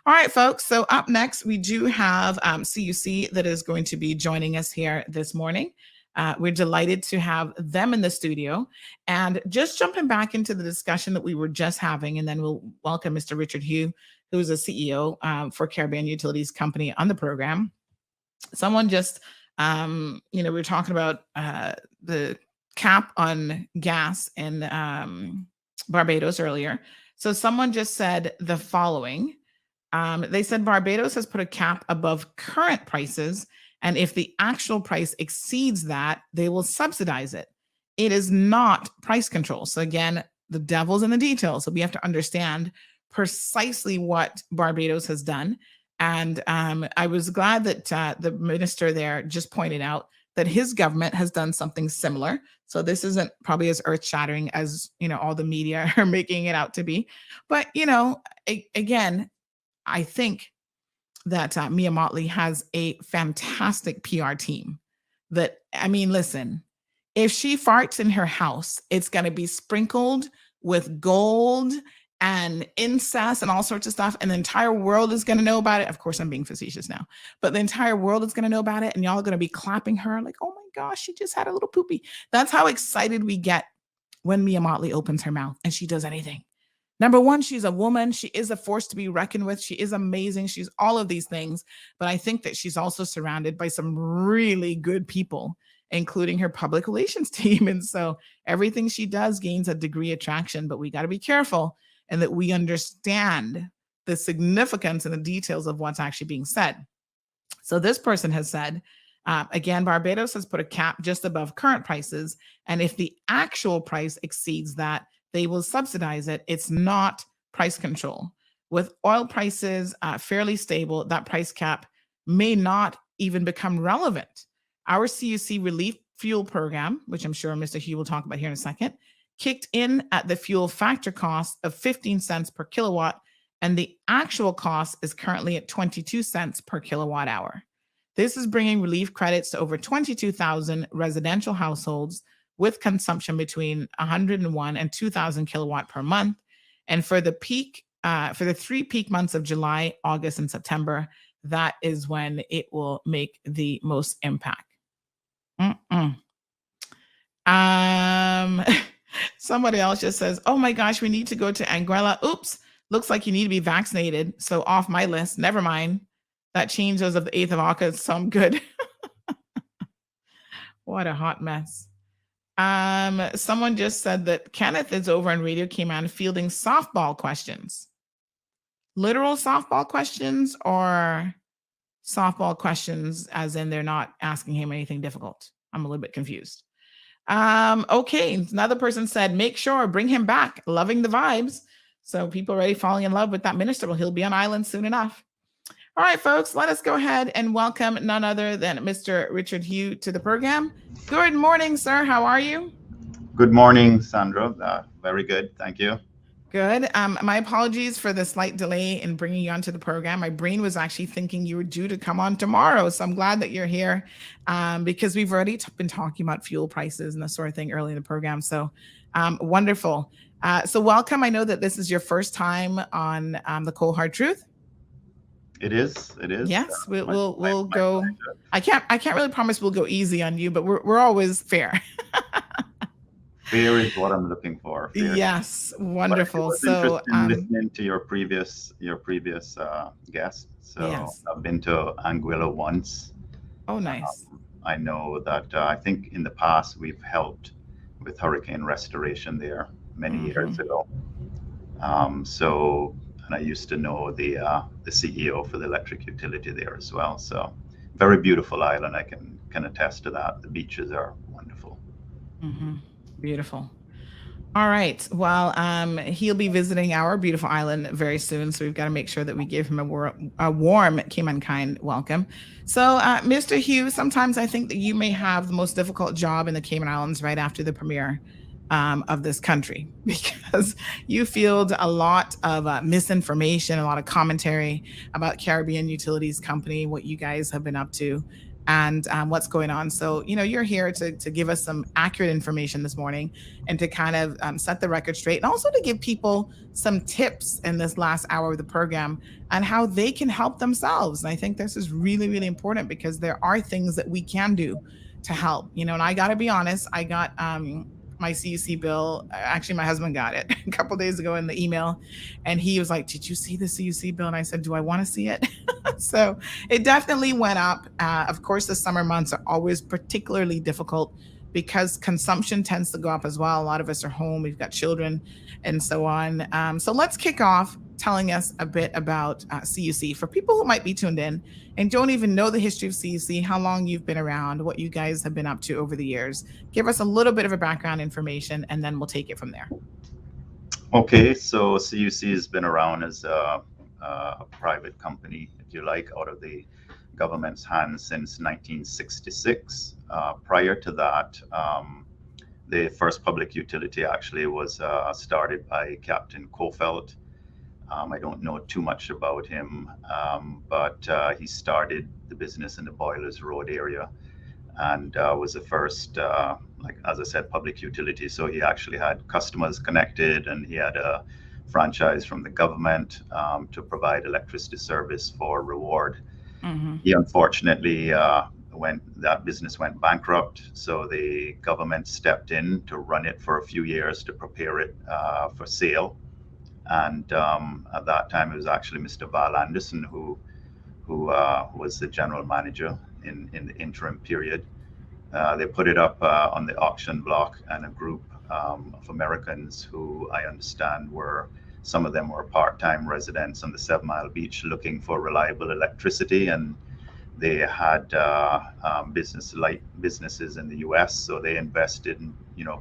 All right, folks. So up next, we do have CUC that is going to be joining us here this morning. We're delighted to have them in the studio. And just jumping back into the discussion that we were just having, and then we'll welcome Mr. Richard Hugh, who is a CEO for Caribbean Utilities Company on the program. Someone just, we were talking about the cap on gas in Barbados earlier. So someone just said the following. They said Barbados has put a cap above current prices, and if the actual price exceeds that, they will subsidize it. It is not price control. So again, the devil's in the details. So we have to understand precisely what Barbados has done. And I was glad that the minister there just pointed out that his government has done something similar. So this isn't probably as earth-shattering as all the media are making it out to be. But again, I think that Mia Mottley has a fantastic PR team. Listen, if she farts in her house, it's going to be sprinkled with gold and incest and all sorts of stuff, and the entire world is going to know about it. Of course, I'm being facetious now, but the entire world is going to know about it, and y'all are going to be clapping her like, oh my gosh, she just had a little poopy. That's how excited we get when Mia Mottley opens her mouth and she does anything. Number one, she's a woman. She is a force to be reckoned with. She is amazing. She's all of these things. But I think that she's also surrounded by some really good people, including her public relations team. And so everything she does gains a degree of traction, but we got to be careful and that we understand the significance and the details of what's actually being said. So this person has said, again, Barbados has put a cap just above current prices. And if the actual price exceeds that, they will subsidize it. It's not price control. With oil prices fairly stable, that price cap may not even become relevant. Our CUC relief fuel program, which I'm sure Mr. Hugh will talk about here in a second, kicked in at the fuel factor cost of 15 cents per kilowatt, and the actual cost is currently at 22 cents per kilowatt hour. This is bringing relief credits to over 22,000 residential households with consumption between 101 and 2,000 kilowatt per month. And for the 3 peak months of July, August, and September, that is when it will make the most impact. Somebody else just says, oh my gosh, we need to go to Anguilla. Oops, looks like you need to be vaccinated. So off my list, never mind. That changed as of the 8th of August, so I'm good. What a hot mess. Someone just said that Kenneth is over on Radio Cayman fielding softball questions. Literal softball questions or softball questions as in they're not asking him anything difficult? I'm a little bit confused. Okay, another person said, make sure, bring him back. Loving the vibes. So people already falling in love with that minister. Well, he'll be on island soon enough. All right, folks, let us go ahead and welcome none other than Mr. Richard Hugh to the program. Good morning, sir. How are you? Good morning, Sandra. Very good. Thank you. Good. My apologies for the slight delay in bringing you onto the program. My brain was actually thinking you were due to come on tomorrow. So I'm glad that you're here because we've already been talking about fuel prices and that sort of thing early in the program. So wonderful. So welcome. I know that this is your first time on the Cold Hard Truth. It is. Yes, we'll go. I can't really promise we'll go easy on you, but we're always fair. Fair is what I'm looking for. Fair. Yes, wonderful. So listening to your previous guest. So yes. I've been to Anguilla once. Oh, nice. I know that I think in the past we've helped with hurricane restoration there many years ago. And I used to know the CEO for the electric utility there as well. So very beautiful island. I can attest to that. The beaches are wonderful. Beautiful. All right. Well, he'll be visiting our beautiful island very soon. So we've got to make sure that we give him a warm Cayman-kind welcome. So Mr. Hugh, sometimes I think that you may have the most difficult job in the Cayman Islands right after the premiere of this country, because you field a lot of misinformation, a lot of commentary about Caribbean Utilities Company, what you guys have been up to. and what's going on. So, you're here to give us some accurate information this morning and to kind of set the record straight, and also to give people some tips in this last hour of the program on how they can help themselves. And I think this is really, really important because there are things that we can do to help, and I got to be honest, I got my CUC bill. Actually, my husband got it a couple days ago in the email, and he was like, "Did you see the CUC bill?" And I said, "Do I want to see it?" So it definitely went up. Of course, the summer months are always particularly difficult because consumption tends to go up as well. A lot of us are home, we've got children, and so on. So let's kick off telling us a bit about CUC for people who might be tuned in and don't even know the history of CUC, how long you've been around, what you guys have been up to over the years. Give us a little bit of a background information, and then we'll take it from there. Okay, so CUC has been around as a private company, if you like, out of the government's hands since 1966. Prior to that, the first public utility actually was started by Captain Kofelt. I don't know too much about him, but he started the business in the Boilers Road area and was the first, like as I said, public utility. So he actually had customers connected, and he had a franchise from the government to provide electricity service for reward. Mm-hmm. He unfortunately, when that business went bankrupt, so the government stepped in to run it for a few years to prepare it for sale. And at that time, it was actually Mr. Val Anderson who was the general manager in the interim period. They put it up on the auction block, and a group of Americans who I understand were, some of them were part-time residents on the 7 Mile Beach looking for reliable electricity, and they had businesses in the U.S., so they invested and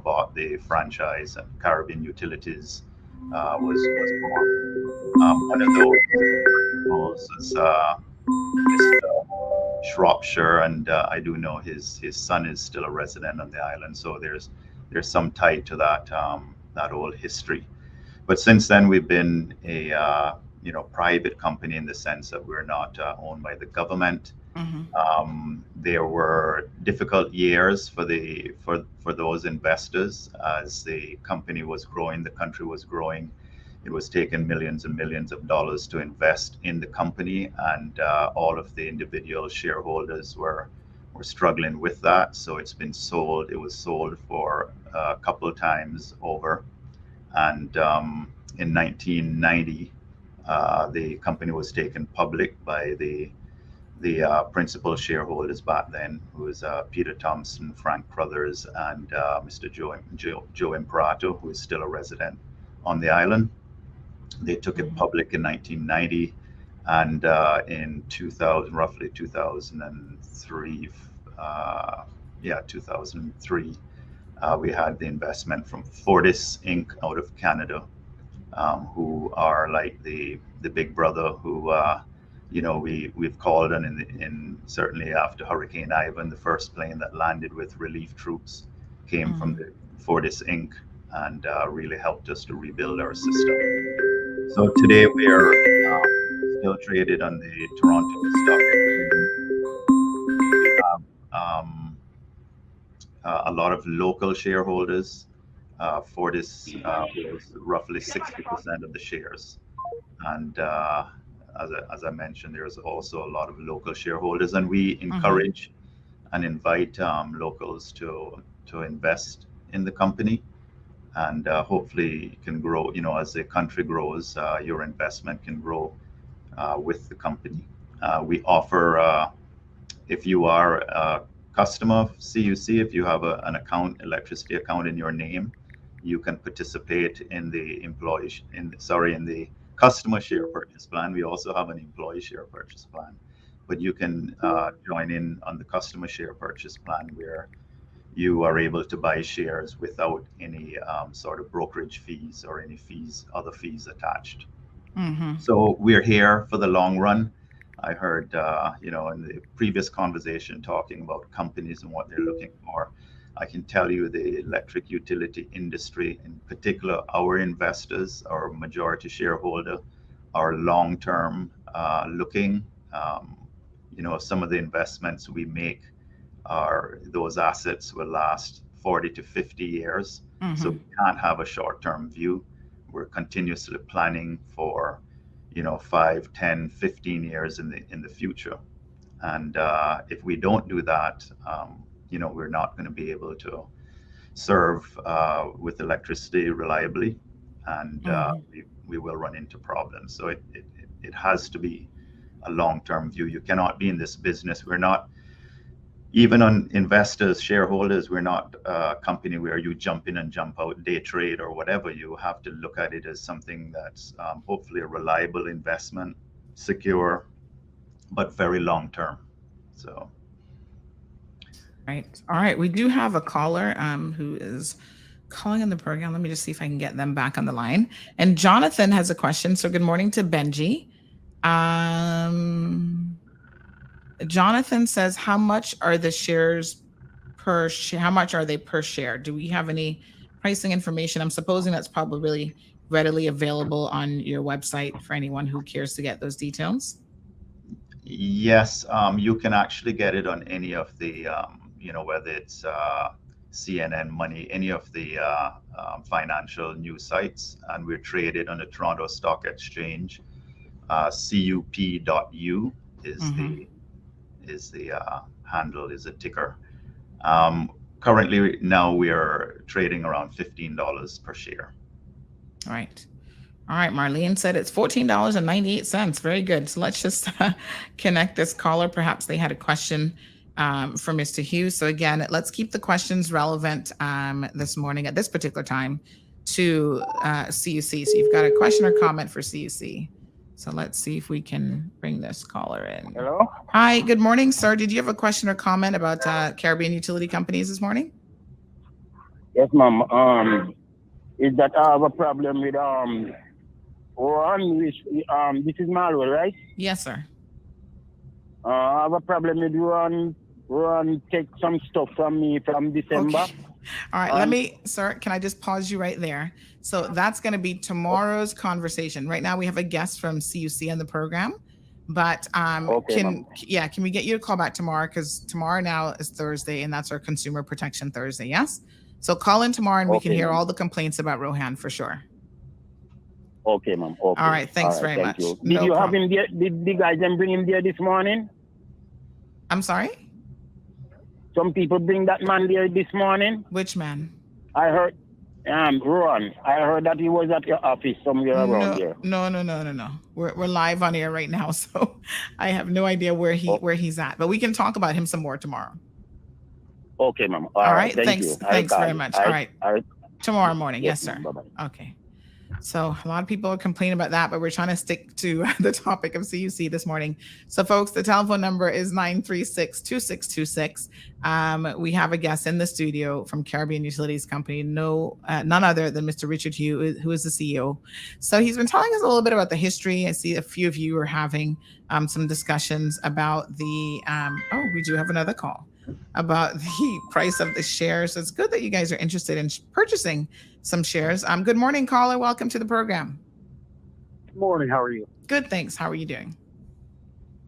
bought the franchise, and Caribbean Utilities was born. One of those principals is Mr. Shropshire, and I do know his son is still a resident on the island. So there's some tie to that old history. But since then, we've been a private company in the sense that we're not owned by the government. Mm-hmm. There were difficult years for those investors as the company was growing, the country was growing. It was taking millions and millions of dollars to invest in the company, and all of the individual shareholders were struggling with that. So it's been sold. It was sold for a couple of times over, and in 1990, the company was taken public by the principal shareholders back then, who was Peter Thompson, Frank Crothers, and Mr. Joe Imperato, who is still a resident on the island. They took it public in 1990, and in 2000, roughly 2003, 2003, we had the investment from Fortis Inc. out of Canada, who are like the big brother who we've called on in certainly after Hurricane Ivan, the first plane that landed with relief troops came from the Fortis Inc. and really helped us to rebuild our system. So today we are still traded on the Toronto Stock Exchange. We have a lot of local shareholders. Fortis holds roughly 60% of the shares. And as I mentioned, there's also a lot of local shareholders, and we encourage and invite locals to invest in the company, and hopefully it can grow. As the country grows, your investment can grow with the company. We offer, if you are a customer of CUC, if you have an account, electricity account in your name, you can participate in the in the customer share purchase plan. We also have an employee share purchase plan, but you can join in on the customer share purchase plan, where you are able to buy shares without any sort of brokerage fees or any other fees attached. So we're here for the long run. I heard, in the previous conversation talking about companies and what they're looking for. I can tell you the electric utility industry, in particular, our investors, our majority shareholder, are long-term looking. some of the investments we make are those assets will last 40 to 50 years. So we can't have a short-term view. We're continuously planning for, 5, 10, 15 years in the future. And if we don't do that, we're not going to be able to serve with electricity reliably, and we will run into problems. So it has to be a long-term view. You cannot be in this business. We're not, even on investors, shareholders, we're not a company where you jump in and jump out, day trade or whatever. You have to look at it as something that's hopefully a reliable investment, secure, but very long-term. So. Right. All right. We do have a caller who is calling in the program. Let me just see if I can get them back on the line. And Jonathan has a question. So good morning to Benji. Jonathan says, how much are the shares per share? How much are they per share? Do we have any pricing information? I'm supposing that's probably readily available on your website for anyone who cares to get those details. Yes, you can actually get it on any of the, whether it's CNN Money, any of the financial news sites, and we're traded on the Toronto Stock Exchange. CUP.U is the handle, is a ticker. Currently, now we are trading around $15 per share. All right. All right, Marlene said it's $14.98. Very good. So let's just connect this caller. Perhaps they had a question for Mr. Hughes. So again, let's keep the questions relevant this morning at this particular time to CUC. So you've got a question or comment for CUC. So let's see if we can bring this caller in. Hello. Hi, good morning, sir. Did you have a question or comment about Caribbean utility companies this morning? Yes, ma'am. Is that I have a problem with Ron, which this is Malwell, right? Yes, sir. I have a problem with Ron take some stuff from me from December. Okay. All right, let me, sir, can I just pause you right there? So that's going to be tomorrow's conversation. Right now we have a guest from CUC on the program, but can we get you to call back tomorrow? Because tomorrow now is Thursday, and that's our Consumer Protection Thursday, yes? So call in tomorrow, and we can hear all the complaints about Rohan for sure. Okay, ma'am. Okay. All right, thanks very much. You. Did you have him there? Did the guys then bring him there this morning? I'm sorry? Some people bring that man there this morning. Which man? I heard, Ron. I heard that he was at your office somewhere around here. No. We're live on air right now, so I have no idea where he's at. But we can talk about him some more tomorrow. Okay, ma'am. All right. Thanks. You. Thanks very much. All right. Tomorrow morning. Yes, sir. Bye-bye. Okay. So a lot of people are complaining about that, but we're trying to stick to the topic of CUC this morning. So folks, the telephone number is 936-2626. We have a guest in the studio from Caribbean Utilities Company, none other than Mr. Richard Hughes, who is the CEO. So he's been telling us a little bit about the history. I see a few of you are having some discussions about the, we do have another call, about the price of the shares. It's good that you guys are interested in purchasing some shares. Good morning, caller. Welcome to the program. Good morning. How are you? Good, thanks. How are you doing?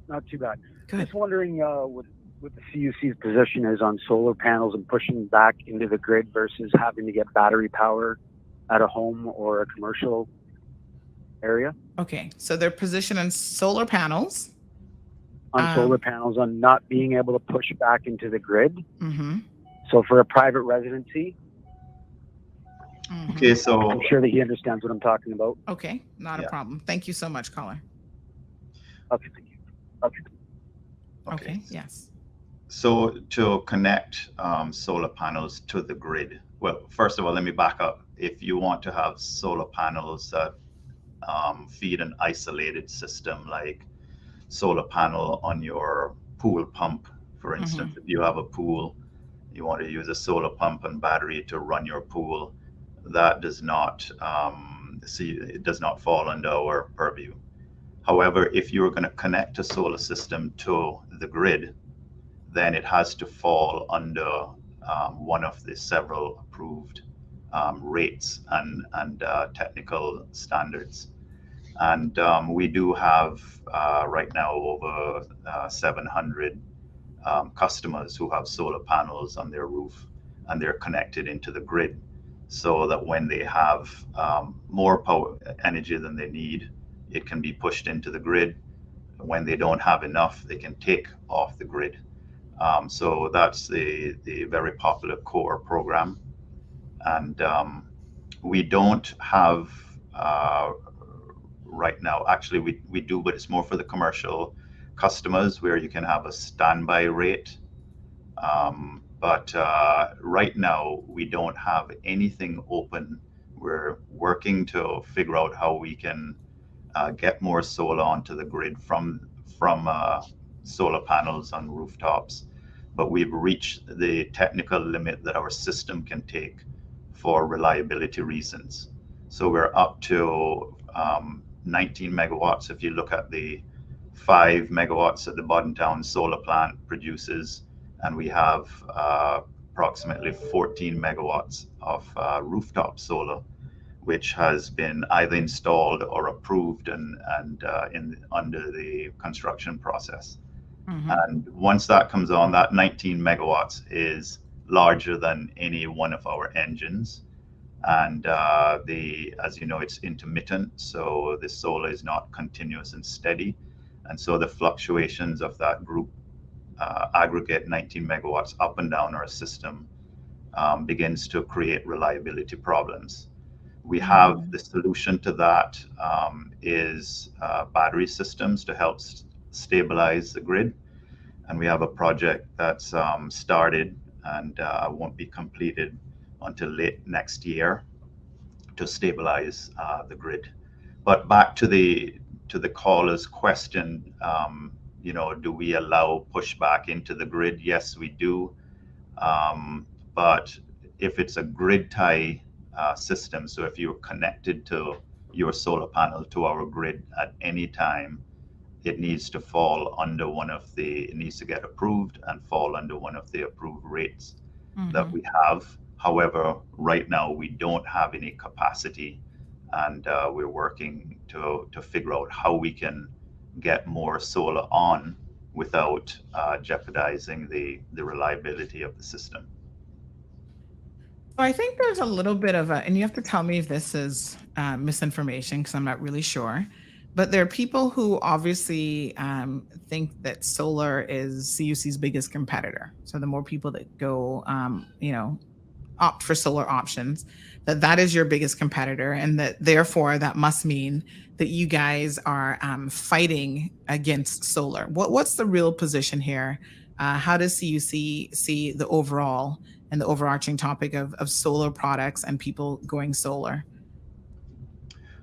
Not too bad. Good. Just wondering what the CUC's position is on solar panels and pushing back into the grid versus having to get battery power at a home or a commercial area. Okay, so their position on solar panels. On not being able to push back into the grid. Mm-hmm. So for a private residency. Mm-hmm. Okay, so I'm sure that he understands what I'm talking about. Okay, not a problem. Thank you so much, caller. Okay, thank you. Okay, yes. So to connect solar panels to the grid, well, first of all, let me back up. If you want to have solar panels that feed an isolated system, like solar panel on your pool pump, for instance, if you have a pool, you want to use a solar pump and battery to run your pool, that does not it does not fall under our purview. However, if you're going to connect a solar system to the grid, then it has to fall under one of the several approved rates and technical standards. And we do have right now over 700 customers who have solar panels on their roof, and they're connected into the grid, so that when they have more power energy than they need, it can be pushed into the grid. When they don't have enough, they can take off the grid. So that's the very popular core program. And we don't have right now, actually we do, but it's more for the commercial customers where you can have a standby rate. But right now we don't have anything open. We're working to figure out how we can get more solar onto the grid from solar panels on rooftops, but we've reached the technical limit that our system can take for reliability reasons. So we're up to 19 megawatts. If you look at the 5 megawatts that the Town solar plant produces, and we have approximately 14 megawatts of rooftop solar, which has been either installed or approved and under the construction process. Mm-hmm. And once that comes on, that 19 megawatts is larger than any one of our engines. And as you know, it's intermittent, so the solar is not continuous and steady. And so the fluctuations of that group aggregate 19 megawatts up and down our system begins to create reliability problems. We have the solution to that is battery systems to help stabilize the grid. And we have a project that's started and won't be completed until late next year to stabilize the grid. But back to the caller's question, do we allow pushback into the grid? Yes, we do. But if it's a grid tie system, so if you're connected to your solar panel to our grid at any time, it needs to fall under it needs to get approved and fall under one of the approved rates that we have. However, right now we don't have any capacity, and we're working to figure out how we can get more solar on without jeopardizing the reliability of the system. So I think there's a little bit of and you have to tell me if this is misinformation because I'm not really sure. But there are people who obviously think that solar is CUC's biggest competitor. So the more people that go, opt for solar options, that is your biggest competitor, and that therefore that must mean that you guys are fighting against solar. What's the real position here? How does CUC see the overall and the overarching topic of solar products and people going solar?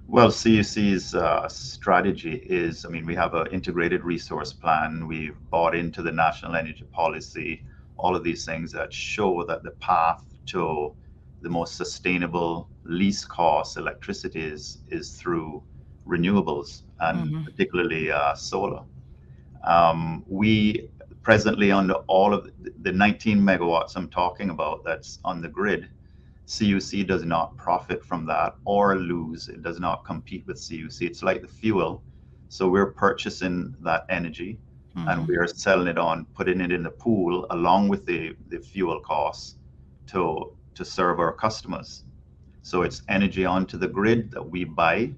Well, CUC's strategy is, we have an integrated resource plan. We've bought into the national energy policy, all of these things that show that the path to the most sustainable, least cost electricity is through renewables, and particularly solar. We presently, under all of the 19 megawatts I'm talking about that's on the grid, CUC does not profit from that or lose. It does not compete with CUC. It's like the fuel. So we're purchasing that energy and we're selling it on, putting it in the pool along with the fuel costs to serve our customers. So it's energy onto the grid that we buy,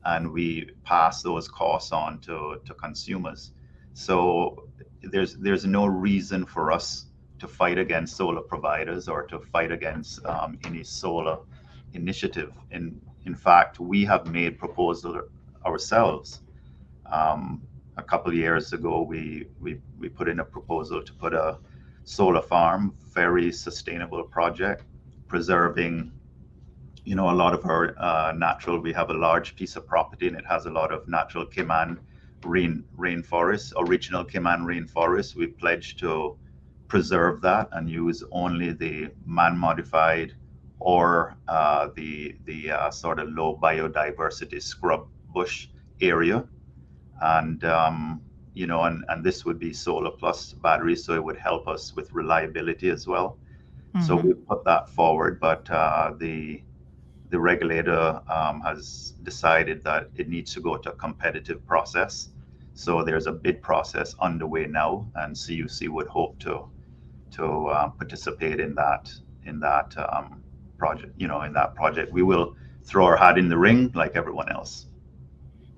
and we pass those costs on to consumers. So there's no reason for us to fight against solar providers or to fight against any solar initiative. In fact, we have made proposal ourselves. A couple of years ago, we put in a proposal to put a solar farm, very sustainable project, preserving, a lot of our natural. We have a large piece of property and it has a lot of natural Cayman rainforest, original Cayman rainforest. We pledged to preserve that and use only the man-modified or the sort of low biodiversity scrub bush area, and and this would be solar plus batteries, so it would help us with reliability as well. So we put that forward, but the regulator has decided that it needs to go to a competitive process. So there's a bid process underway now, and CUC would hope to participate in that project. In that project, we will throw our hat in the ring like everyone else.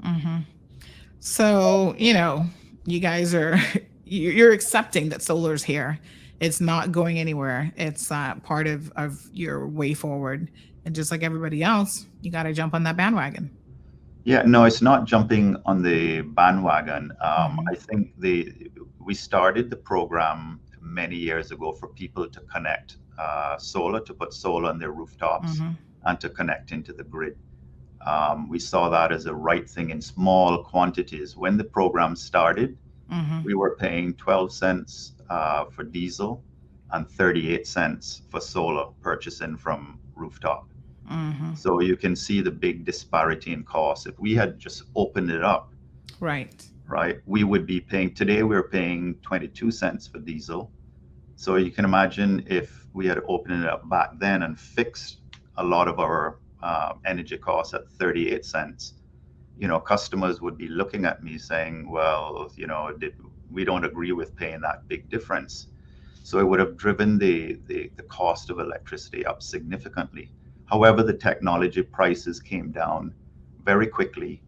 Mm-hmm. So, you guys are you're accepting that solar's here. It's not going anywhere. It's part of your way forward. And just like everybody else, you got to jump on that bandwagon. Yeah, no, it's not jumping on the bandwagon. Mhm. I think we started the program many years ago for people to connect solar, to put solar on their rooftops Mhm. and to connect into the grid. We saw that as a right thing in small quantities. When the program started, Mhm. we were paying 12 cents for diesel and 38 cents for solar purchasing from rooftop. Mhm. So you can see the big disparity in cost. If we had just opened it up, Right. right, we would be paying, today we're paying 22 cents for diesel. So you can imagine if we had opened it up back then and fixed a lot of our energy costs at 38 cents, customers would be looking at me saying, well, we don't agree with paying that big difference. So it would have driven the cost of electricity up significantly. However, the technology prices came down very quickly.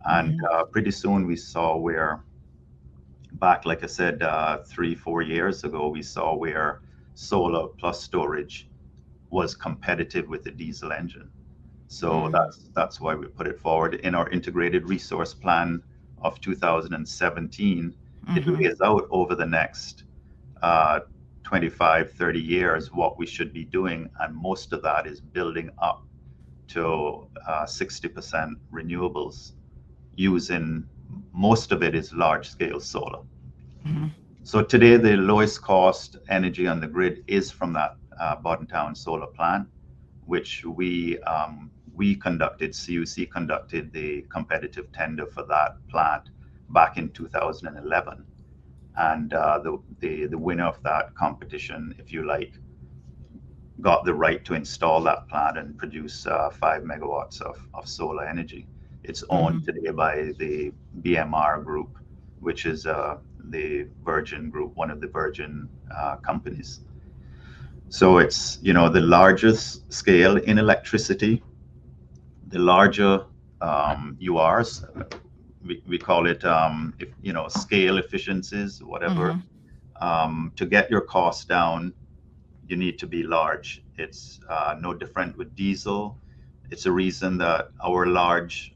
And Mhm. pretty soon we saw where, back, like I said, 3, 4 years ago, we saw where solar plus storage was competitive with the diesel engine. So Mhm. that's why we put it forward in our integrated resource plan of 2017. It Mhm. lays out over the next uh, 25, 30 years what we should be doing, and most of that is building up to 60% renewables, using most of it is large scale solar. Mhm. So today the lowest cost energy on the grid is from that Town solar plant, which we conducted, CUC conducted the competitive tender for that plant back in 2011. And the winner of that competition, if you like, got the right to install that plant and produce 5 megawatts of solar energy. It's owned Mhm. today by the BMR Group, which is the Virgin Group, one of the Virgin companies. So it's the largest scale in electricity. The larger you are, we call it if scale efficiencies, whatever. Mhm. To get your costs down, you need to be large. It's no different with diesel. It's a reason that our large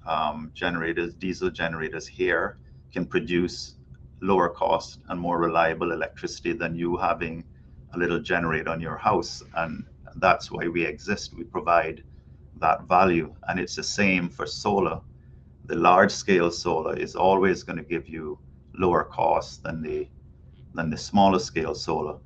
generators, diesel generators here, can produce lower cost and more reliable electricity than you having a little generator on your house. And that's why we exist. We provide that value. And it's the same for solar. The large scale solar is always going to give you lower costs than the smaller scale solar.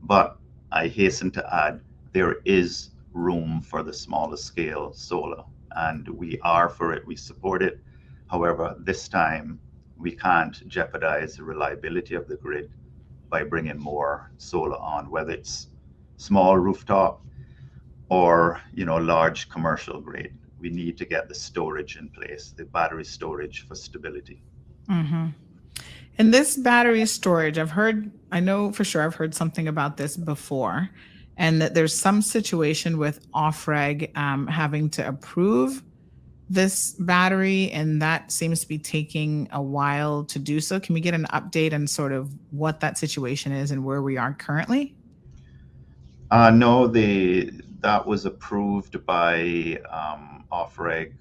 But I hasten to add, there is room for the smaller scale solar, and we are for it, we support it. However, this time we can't jeopardize the reliability of the grid by bringing more solar on, whether it's small rooftop or large commercial grade. We need to get the storage in place, the battery storage for stability. Mhm. And this battery storage, I know for sure I've heard something about this before, and that there's some situation with OFREG having to approve this battery, and that seems to be taking a while to do so. Can we get an update on sort of what that situation is and where we are currently? No, that was approved by OFREG,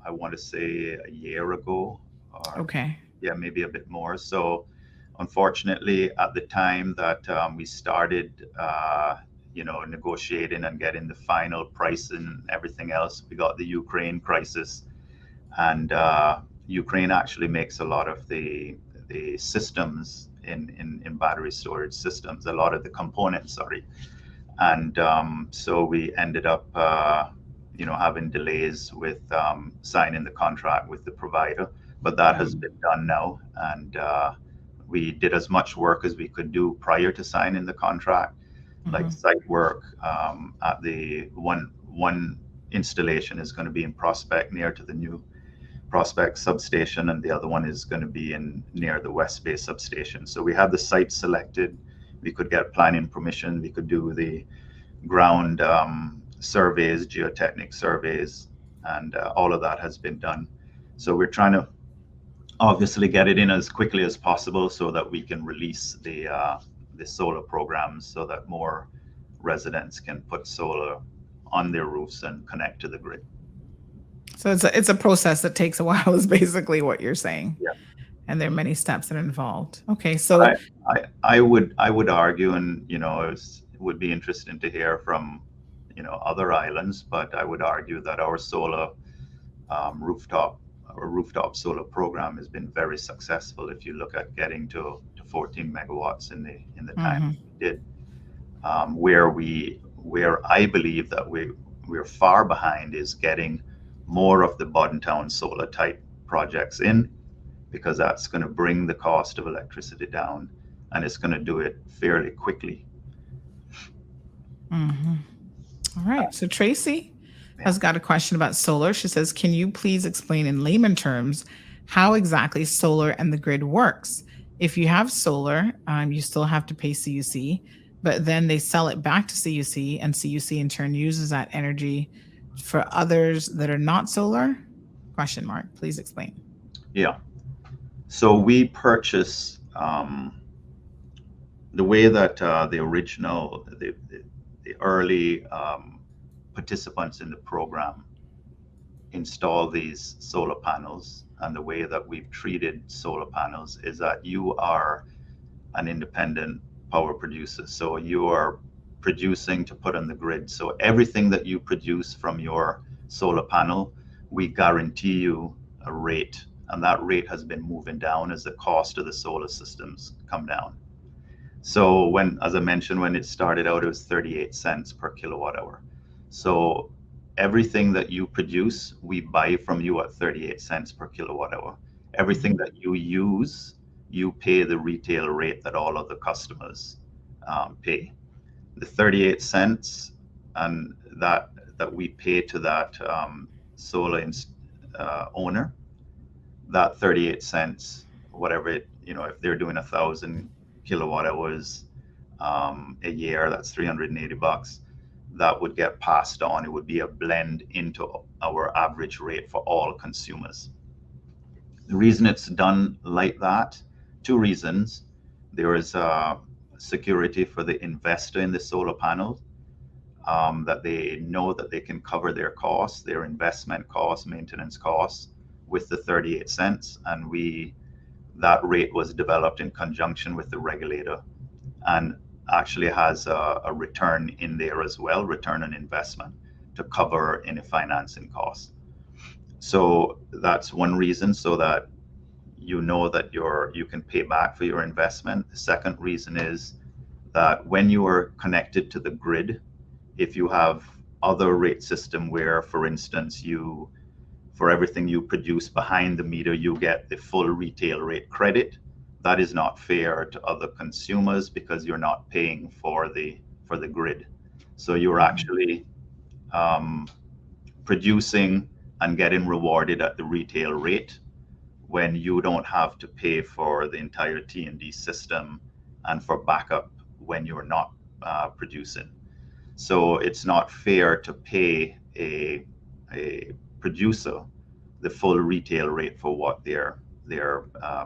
I want to say a year ago, or Okay. yeah, maybe a bit more. So, unfortunately, at the time that we started, negotiating and getting the final price and everything else, we got the Ukraine crisis, and Ukraine actually makes a lot of the systems in battery storage systems, a lot of the components, sorry. And so we ended up having delays with signing the contract with the provider, but that has been done now. And we did as much work as we could do prior to signing the contract, like Mhm. site work at the one installation is going to be in Prospect, near to the new Prospect substation, and the other one is going to be in near the West Bay substation. So we have the site selected. We could get planning permission. We could do the ground surveys, geotechnic surveys, and all of that has been done. So we're trying to obviously get it in as quickly as possible so that we can release the solar programs so that more residents can put solar on their roofs and connect to the grid. So it's a process that takes a while, is basically what you're saying. Yeah. And there are many steps that are involved. Okay, so I would argue, and it would be interesting to hear from other islands, but I would argue that our solar rooftop solar program has been very successful. If you look at getting to 14 megawatts in the time we did, where I believe that we're far behind is getting more of the bottom town solar type projects in, because that's going to bring the cost of electricity down, and it's going to do it fairly quickly. All right. So Tracy has got a question about solar. She says, can you please explain in layman terms how exactly solar and the grid works? If you have solar, you still have to pay CUC, but then they sell it back to CUC, and CUC in turn uses that energy for others that are not solar? ? Please explain. Yeah. So we purchase the way that the early participants in the program install these solar panels, and the way that we've treated solar panels is that you are an independent power producer. So you are producing to put on the grid. So everything that you produce from your solar panel, we guarantee you a rate, and that rate has been moving down as the cost of the solar systems come down. So as I mentioned, when it started out, it was 38 cents per kilowatt hour. So everything that you produce, we buy from you at 38 cents per kilowatt hour. Everything that you use, you pay the retail rate that all other customers pay. The 38 cents and that we pay to that solar owner, that 38 cents, whatever it, if they're doing 1,000 kilowatt hours a year, that's $380. That would get passed on. It would be a blend into our average rate for all consumers. The reason it's done like that, two reasons. There is security for the investor in the solar panel, that they know that they can cover their costs, their investment costs, maintenance costs, with the 38 cents. And that rate was developed in conjunction with the regulator, and actually has a return in there as well, return on investment, to cover any financing costs. So that's one reason, so that that you can pay back for your investment. The second reason is that when you are connected to the grid, if you have other rate system where, for instance, for everything you produce behind the meter, you get the full retail rate credit, that is not fair to other consumers, because you're not paying for the grid. So you're actually producing and getting rewarded at the retail rate, when you don't have to pay for the entire T&D system and for backup when you're not producing. So it's not fair to pay a producer the full retail rate for what they're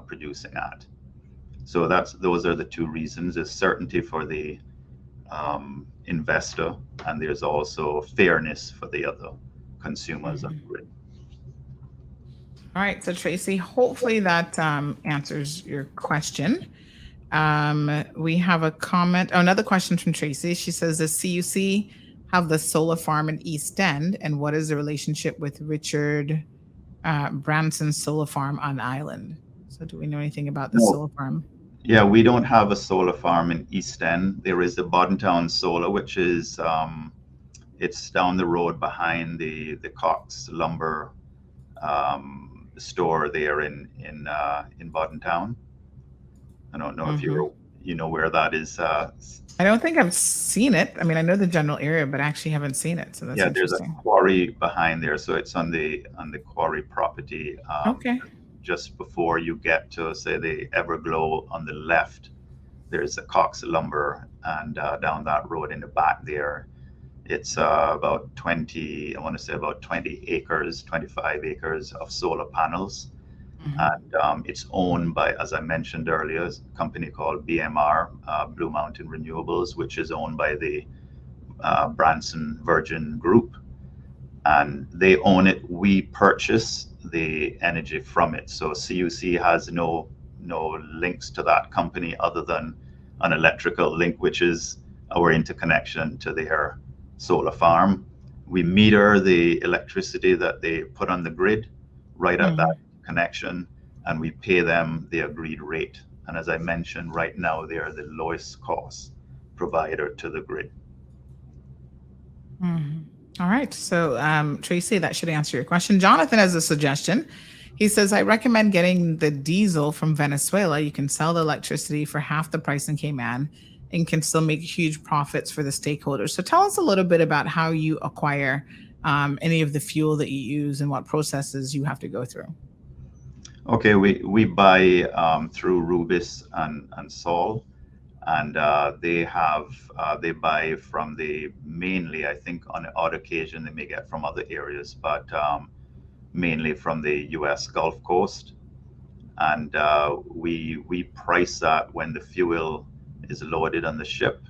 producing at. So those are the two reasons. There's certainty for the investor, and there's also fairness for the other consumers on the grid. All right, so Tracy, hopefully that answers your question. We have a comment, another question from Tracy. She says, does CUC have the solar farm in East End, and what is the relationship with Richard Branson's solar farm on Island? So do we know anything about the solar farm? Yeah, we don't have a solar farm in East End. There is the Boddentown Solar, which is it's down the road behind the Cox lumber store there in Boddentown. I don't know if where that is. I don't think I've seen it. I mean, I know the general area, but I actually haven't seen it. So that's Yeah, there's a interesting. quarry behind there, so it's on the quarry property. Okay. Just before you get to, say, the Everglow on the left, there's a Cox Lumber, and down that road in the back there, it's about 20, I want to say about 20 acres, 25 acres of solar panels. And it's owned by, as I mentioned earlier, a company called BMR, Blue Mountain Renewables, which is owned by the Branson Virgin Group. And they own it. We purchase the energy from it. So CUC has no links to that company other than an electrical link, which is our interconnection to their solar farm. We meter the electricity that they put on the grid right at that connection, and we pay them the agreed rate. And as I mentioned, right now they are the lowest cost provider to the grid. All right. So, Tracy, that should answer your question. Jonathan has a suggestion. He says, I recommend getting the diesel from Venezuela. You can sell the electricity for half the price in Cayman and can still make huge profits for the stakeholders. So tell us a little bit about how you acquire any of the fuel that you use and what processes you have to go through. Okay, we buy through Rubis and Sol, and they buy from the, mainly, I think on the odd occasion they may get from other areas, but mainly from the U.S. Gulf Coast. And we price that when the fuel is loaded on the ship.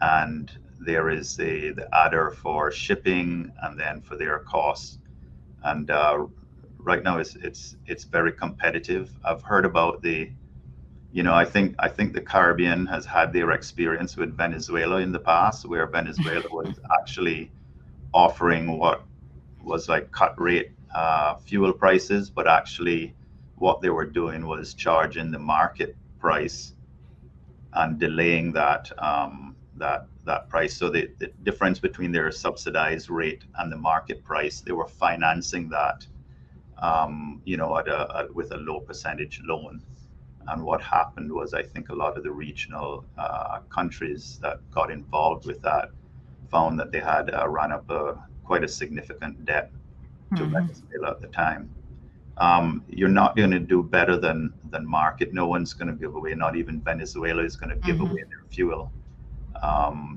And there is the adder for shipping and then for their costs. And right now it's very competitive. I've heard about I think the Caribbean has had their experience with Venezuela in the past, where Venezuela was actually offering what was like cut rate fuel prices, but actually what they were doing was charging the market price and delaying that price. So the difference between their subsidized rate and the market price, they were financing that with a low percentage loan. And what happened was, I think a lot of the regional countries that got involved with that found that they had run up quite a significant debt to Venezuela at the time. You're not going to do better than market. No one's going to give away, not even Venezuela is going to give away their fuel.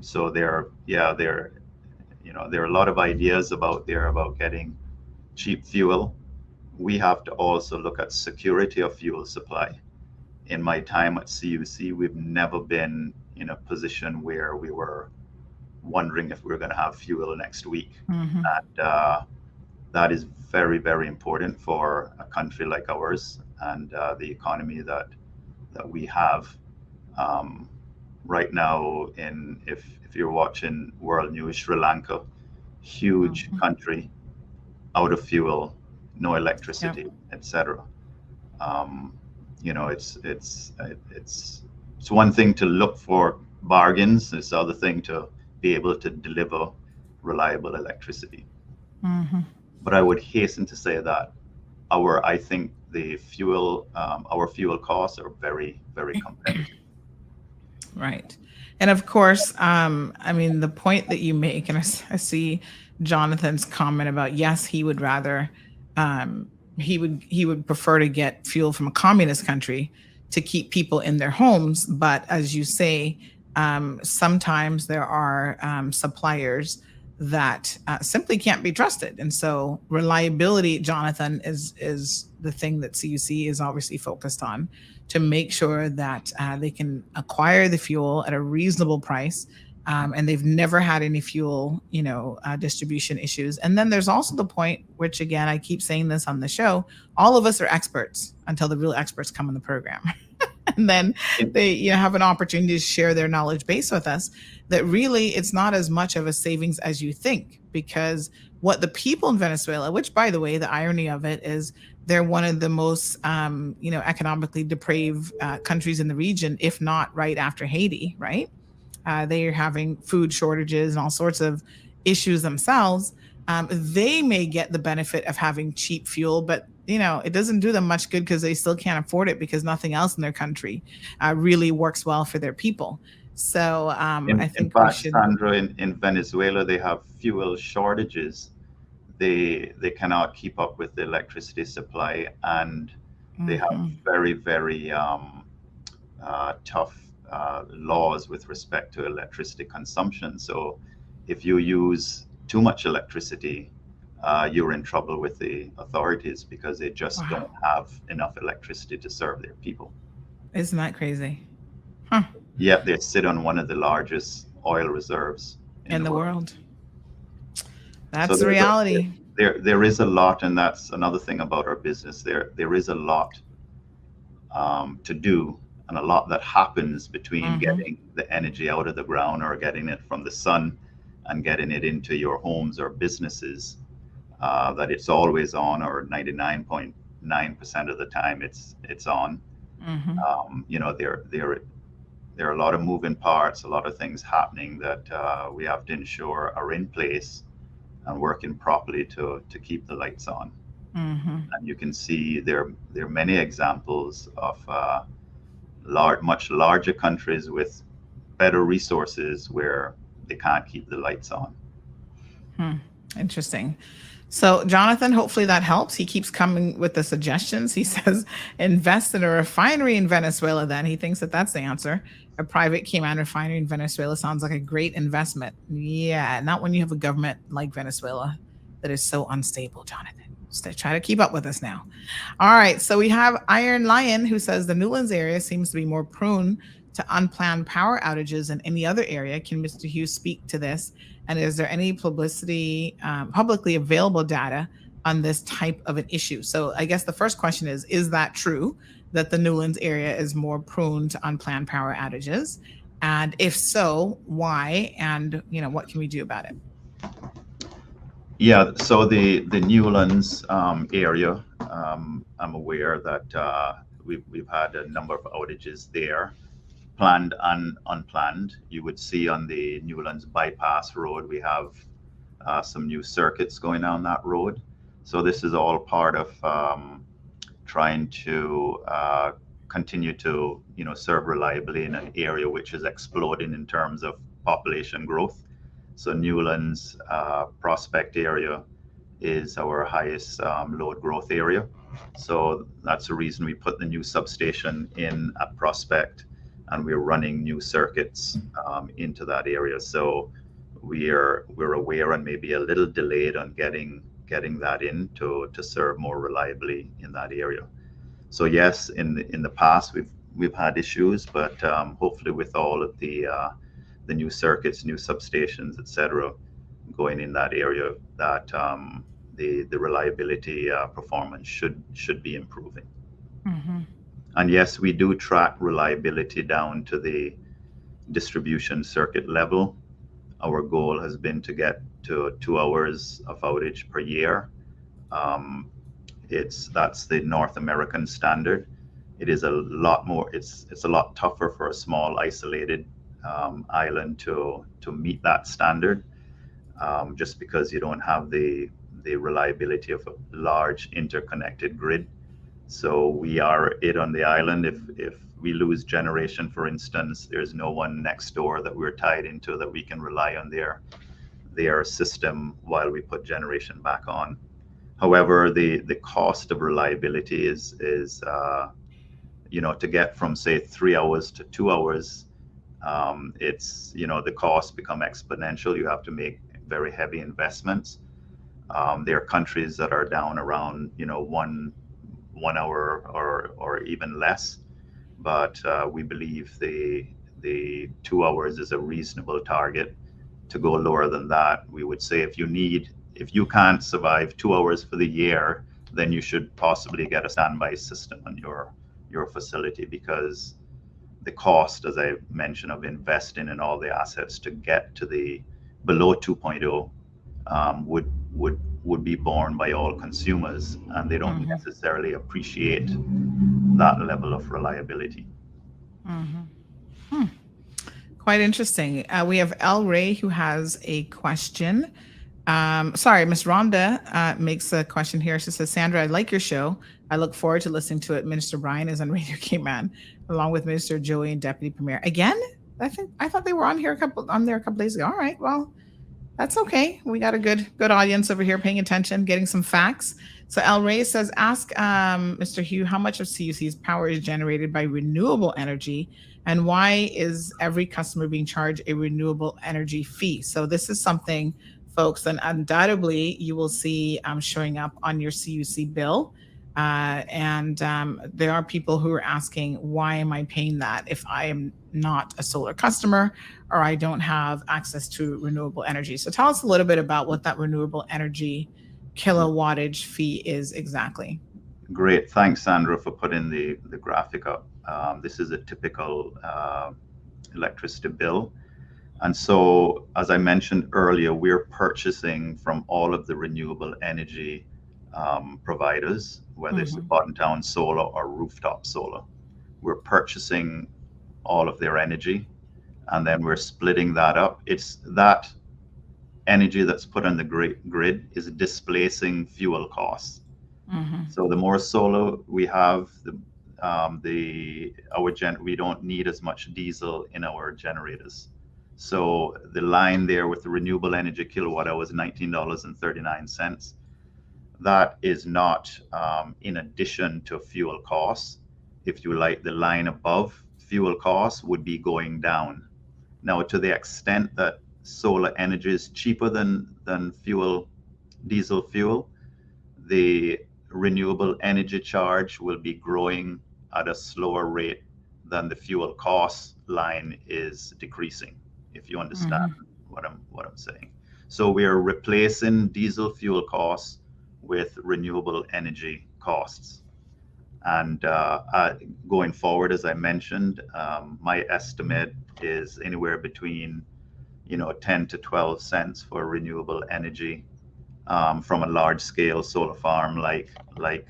So there are a lot of ideas about getting cheap fuel. We have to also look at security of fuel supply. In my time at CUC, we've never been in a position where we were wondering if we were going to have fuel next week. And that is very, very important for a country like ours and the economy that we have. Right now, if you're watching World News, Sri Lanka, huge country, out of fuel, no electricity, etc. It's one thing to look for bargains. It's the other thing to be able to deliver reliable electricity. But I would hasten to say that I think the fuel, our fuel costs are very, very competitive. Right. And of course, I mean, the point that you make, and I see Jonathan's comment about, yes, he would rather, he would prefer to get fuel from a communist country to keep people in their homes. But as you say, sometimes there are suppliers that simply can't be trusted. And so reliability, Jonathan, is the thing that CUC is obviously focused on, to make sure that they can acquire the fuel at a reasonable price. And they've never had any fuel, distribution issues. And then there's also the point, which again, I keep saying this on the show, all of us are experts until the real experts come in the program. And then they have an opportunity to share their knowledge base with us, that really it's not as much of a savings as you think, because what the people in Venezuela, which by the way, the irony of it is they're one of the most, economically depraved countries in the region, if not right after Haiti, right? They are having food shortages and all sorts of issues themselves. They may get the benefit of having cheap fuel, but it doesn't do them much good because they still can't afford it because nothing else in their country really works well for their people. So I In think we fact, should. Sandra, in Venezuela, they have fuel shortages. They cannot keep up with the electricity supply, and they have Mhm. very, very tough laws with respect to electricity consumption. So if you use too much electricity, you're in trouble with the authorities because they just Wow. don't have enough electricity to serve their people. Isn't that crazy? Huh. Yet they sit on one of the largest oil reserves in In the the world. world. So That's the reality. there is a lot, and that's another thing about our business. There is a lot to do, and a lot that happens between Hmm. getting the energy out of the ground or getting it from the sun and getting it into your homes or businesses. That it's always on, or 99.9% of the time it's on. Hmm. There are a lot of moving parts, a lot of things happening that we have to ensure are in place and working properly to keep the lights on. Hmm. And you can see there are many examples of much larger countries with better resources where they can't keep the lights on. Hmm. Interesting. So, Jonathan, hopefully that helps. He keeps coming with the suggestions. He says, invest in a refinery in Venezuela, then. He thinks that that's the answer. A private Cayman refinery in Venezuela sounds like a great investment. Yeah, not when you have a government like Venezuela that is so unstable, Jonathan. So try to keep up with us now. All right. So we have Iron Lion who says the Newlands area seems to be more prone to unplanned power outages than any other area. Can Mr. Hughes speak to this? And is there any publicly available data on this type of an issue? So I guess the first question is that true that the Newlands area is more prone to unplanned power outages? And if so, why? And, what can we do about it? Yeah, so the Newlands area, I'm aware that we've had a number of outages there, planned and unplanned. You would see on the Newlands bypass road, we have some new circuits going down that road. So this is all part of trying to continue to serve reliably in an area which is exploding in terms of population growth. So Newlands Prospect area is our highest load growth area. So that's the reason we put the new substation in at Prospect, and we're running new circuits into that area. So we're aware and maybe a little delayed on getting that in to serve more reliably in that area. So yes, in the past we've had issues, but hopefully with all of the new circuits, new substations, etc., going in that area, that the reliability performance should be improving. Mm-hmm. And yes, we do track reliability down to the distribution circuit level. Our goal has been to get to 2 hours of outage per year. Um, that's the North American standard. It is a lot more. It's a lot tougher for a small isolated island to meet that standard, just because you don't have the reliability of a large interconnected grid. So we are it on the island. If we lose generation, for instance, there's no one next door that we're tied into that we can rely on their system while we put generation back on. However, the cost of reliability is to get from say 3 hours to 2 hours, it's the costs become exponential. You have to make very heavy investments. There are countries that are down around 1 hour or even less, but we believe the 2 hours is a reasonable target. To go lower than that, we would say if you can't survive 2 hours for the year, then you should possibly get a standby system on your facility, because the cost, as I mentioned, of investing in all the assets to get to the below 2.0 would be borne by all consumers, and they don't Mm-hmm. necessarily appreciate that level of reliability. Mm-hmm. Quite interesting. We have El Ray who has a question. Sorry, Miss Rhonda makes a question here. She says, Sandra, I like your show. I look forward to listening to it. Minister Brian is on Radio K-Man, along with Minister Joey and Deputy Premier. Again, I thought they were on there a couple days ago. All right, well, that's okay. We got a good audience over here paying attention, getting some facts. So El Rey says, ask Mr. Hugh how much of CUC's power is generated by renewable energy, and why is every customer being charged a renewable energy fee? So this is something, folks, and undoubtedly you will see showing up on your CUC bill. And there are people who are asking, why am I paying that if I am not a solar customer or I don't have access to renewable energy? So tell us a little bit about what that renewable energy kilowattage fee is exactly. Great. Thanks, Sandra, for putting the graphic up. This is a typical electricity bill. And so, as I mentioned earlier, we're purchasing from all of the renewable energy providers, whether it's the bottom town solar or rooftop solar. We're purchasing all of their energy, and then we're splitting that up. It's that energy that's put on the grid is displacing fuel costs. So the more solar we have, we don't need as much diesel in our generators. So the line there with the renewable energy kilowatt hour is $19.39. That is not in addition to fuel costs. If you like, the line above fuel costs would be going down. Now, to the extent that solar energy is cheaper than diesel fuel, the renewable energy charge will be growing at a slower rate than the fuel cost line is decreasing, if you understand what I'm saying. So we are replacing diesel fuel costs with renewable energy costs. And going forward, as I mentioned, my estimate is anywhere between 10 to 12 cents for renewable energy from a large scale solar farm like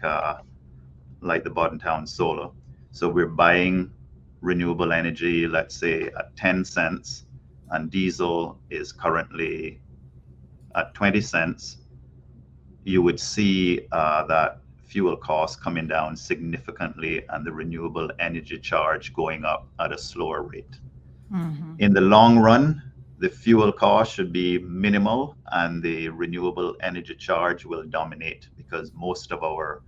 the Bottom Town Solar. So we're buying renewable energy, let's say at 10 cents, and diesel is currently at 20 cents. You would see that fuel costs coming down significantly and the renewable energy charge going up at a slower rate. In the long run, the fuel cost should be minimal and the renewable energy charge will dominate, because most of our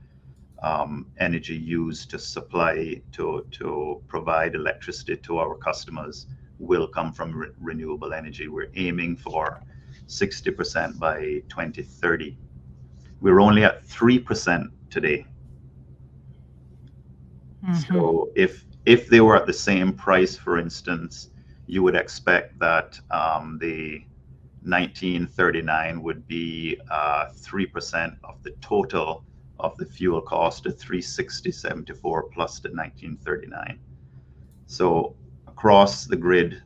energy used to supply to provide electricity to our customers will come from renewable energy. We're aiming for 60% by 2030. We're only at 3% today. So if they were at the same price, for instance, you would expect that the 1939 would be 3% of the total of the fuel cost of 360.74 plus the 1939. So across the grid,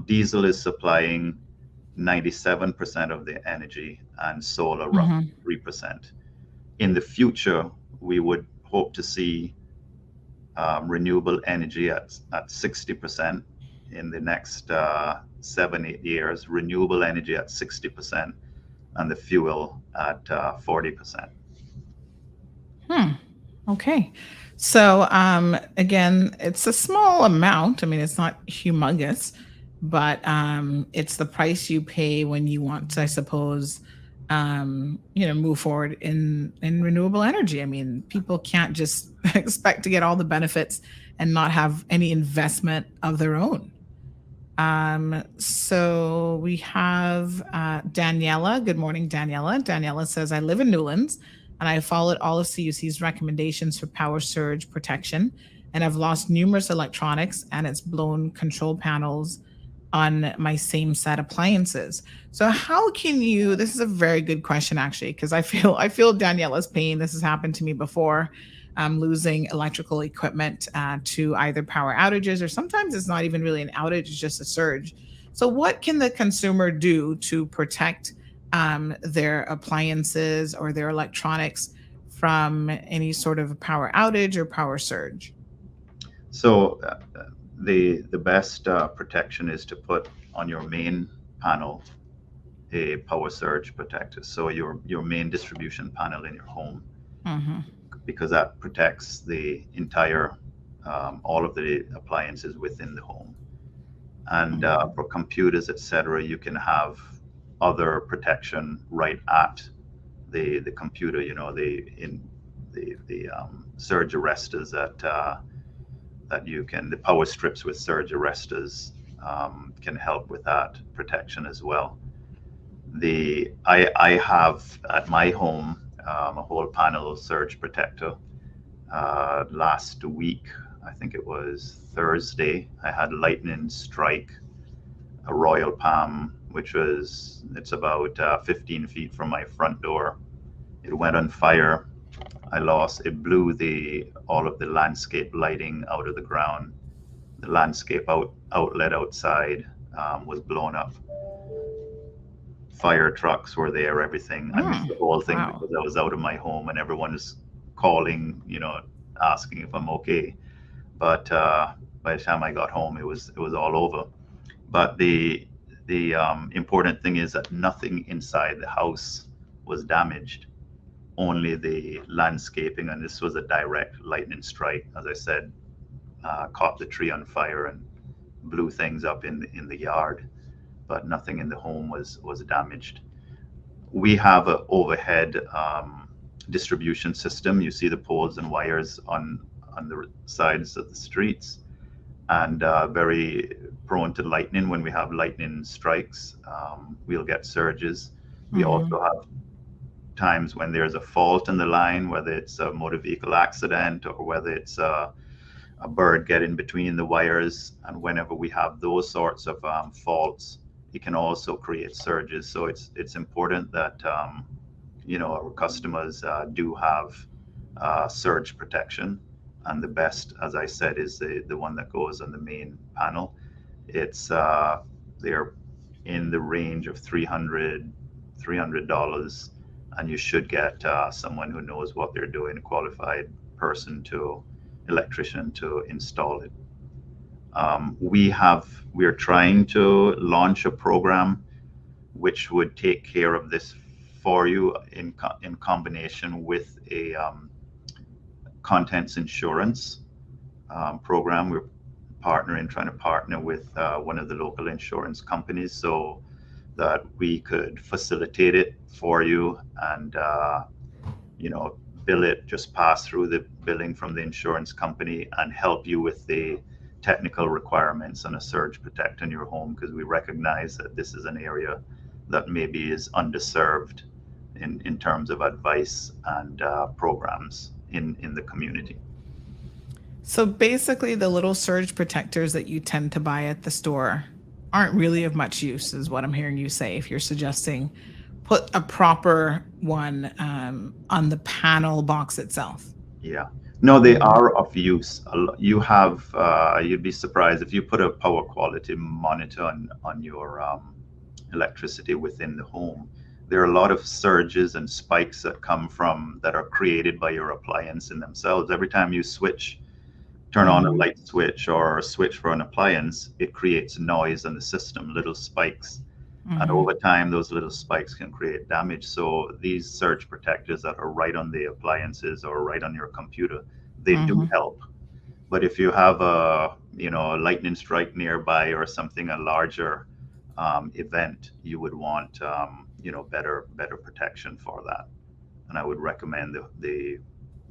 diesel is supplying 97% of the energy and solar roughly 3%. In the future, we would hope to see renewable energy at 60%. In the next 7-8 years, renewable energy at 60% and the fuel at 40%. Okay. So again, it's a small amount. I mean, it's not humongous, but it's the price you pay when you want to, I suppose, move forward in renewable energy. I mean, people can't just expect to get all the benefits and not have any investment of their own. So we have Daniela. Good morning, Daniela. Daniela says, I live in Newlands and I followed all of CUC's recommendations for power surge protection, and I've lost numerous electronics and it's blown control panels on my same set appliances. So how can you, this is a very good question actually, because I feel Daniela's pain. This has happened to me before. Losing electrical equipment to either power outages, or sometimes it's not even really an outage, it's just a surge. So what can the consumer do to protect their appliances or their electronics from any sort of power outage or power surge? So the best protection is to put on your main panel a power surge protector. So your main distribution panel in your home, because that protects the entire all of the appliances within the home. And for computers, etc., you can have other protection right at the computer. You know, the surge arresters that you can, the power strips with surge arresters can help with that protection as well. I have at my home a whole panel surge protector. Last week, I think it was Thursday, I had lightning strike a royal palm, it's about 15 feet from my front door. It went on fire. It blew all of the landscape lighting out of the ground. The landscape outlet outside was blown up. Fire trucks were there, everything. I missed the whole thing because I was out of my home and everyone is calling, asking if I'm okay. But by the time I got home, it was all over. But the important thing is that nothing inside the house was damaged, only the landscaping. And this was a direct lightning strike, as I said, caught the tree on fire and blew things up in the yard, but nothing in the home was damaged. We have an overhead distribution system. You see the poles and wires on the sides of the streets, and very prone to lightning. When we have lightning strikes, we'll get surges. We also have times when there's a fault in the line, whether it's a motor vehicle accident or whether it's a bird getting between the wires. And whenever we have those sorts of faults, it can also create surges. So it's important that our customers do have surge protection. And the best, as I said, is the one that goes on the main panel. It's they're in the range of $300, and you should get someone who knows what they're doing, a qualified electrician to install it. We're trying to launch a program which would take care of this for you in combination with a contents insurance program. We're trying to partner with one of the local insurance companies so that we could facilitate it for you and bill it, just pass through the billing from the insurance company and help you with the technical requirements on a surge protect in your home, because we recognize that this is an area that maybe is underserved in terms of advice and programs in the community. So basically the little surge protectors that you tend to buy at the store aren't really of much use, is what I'm hearing you say, if you're suggesting put a proper one on the panel box itself. Yeah. No, they are of use. You'd be surprised if you put a power quality monitor on your electricity within the home. There are a lot of surges and spikes that are created by your appliance in themselves. Every time you turn on a light switch or a switch for an appliance, it creates noise in the system, little spikes. And over time, those little spikes can create damage. So these surge protectors that are right on the appliances or right on your computer, they do help. But if you have a lightning strike nearby or something, a larger event, you would want better protection for that. And I would recommend the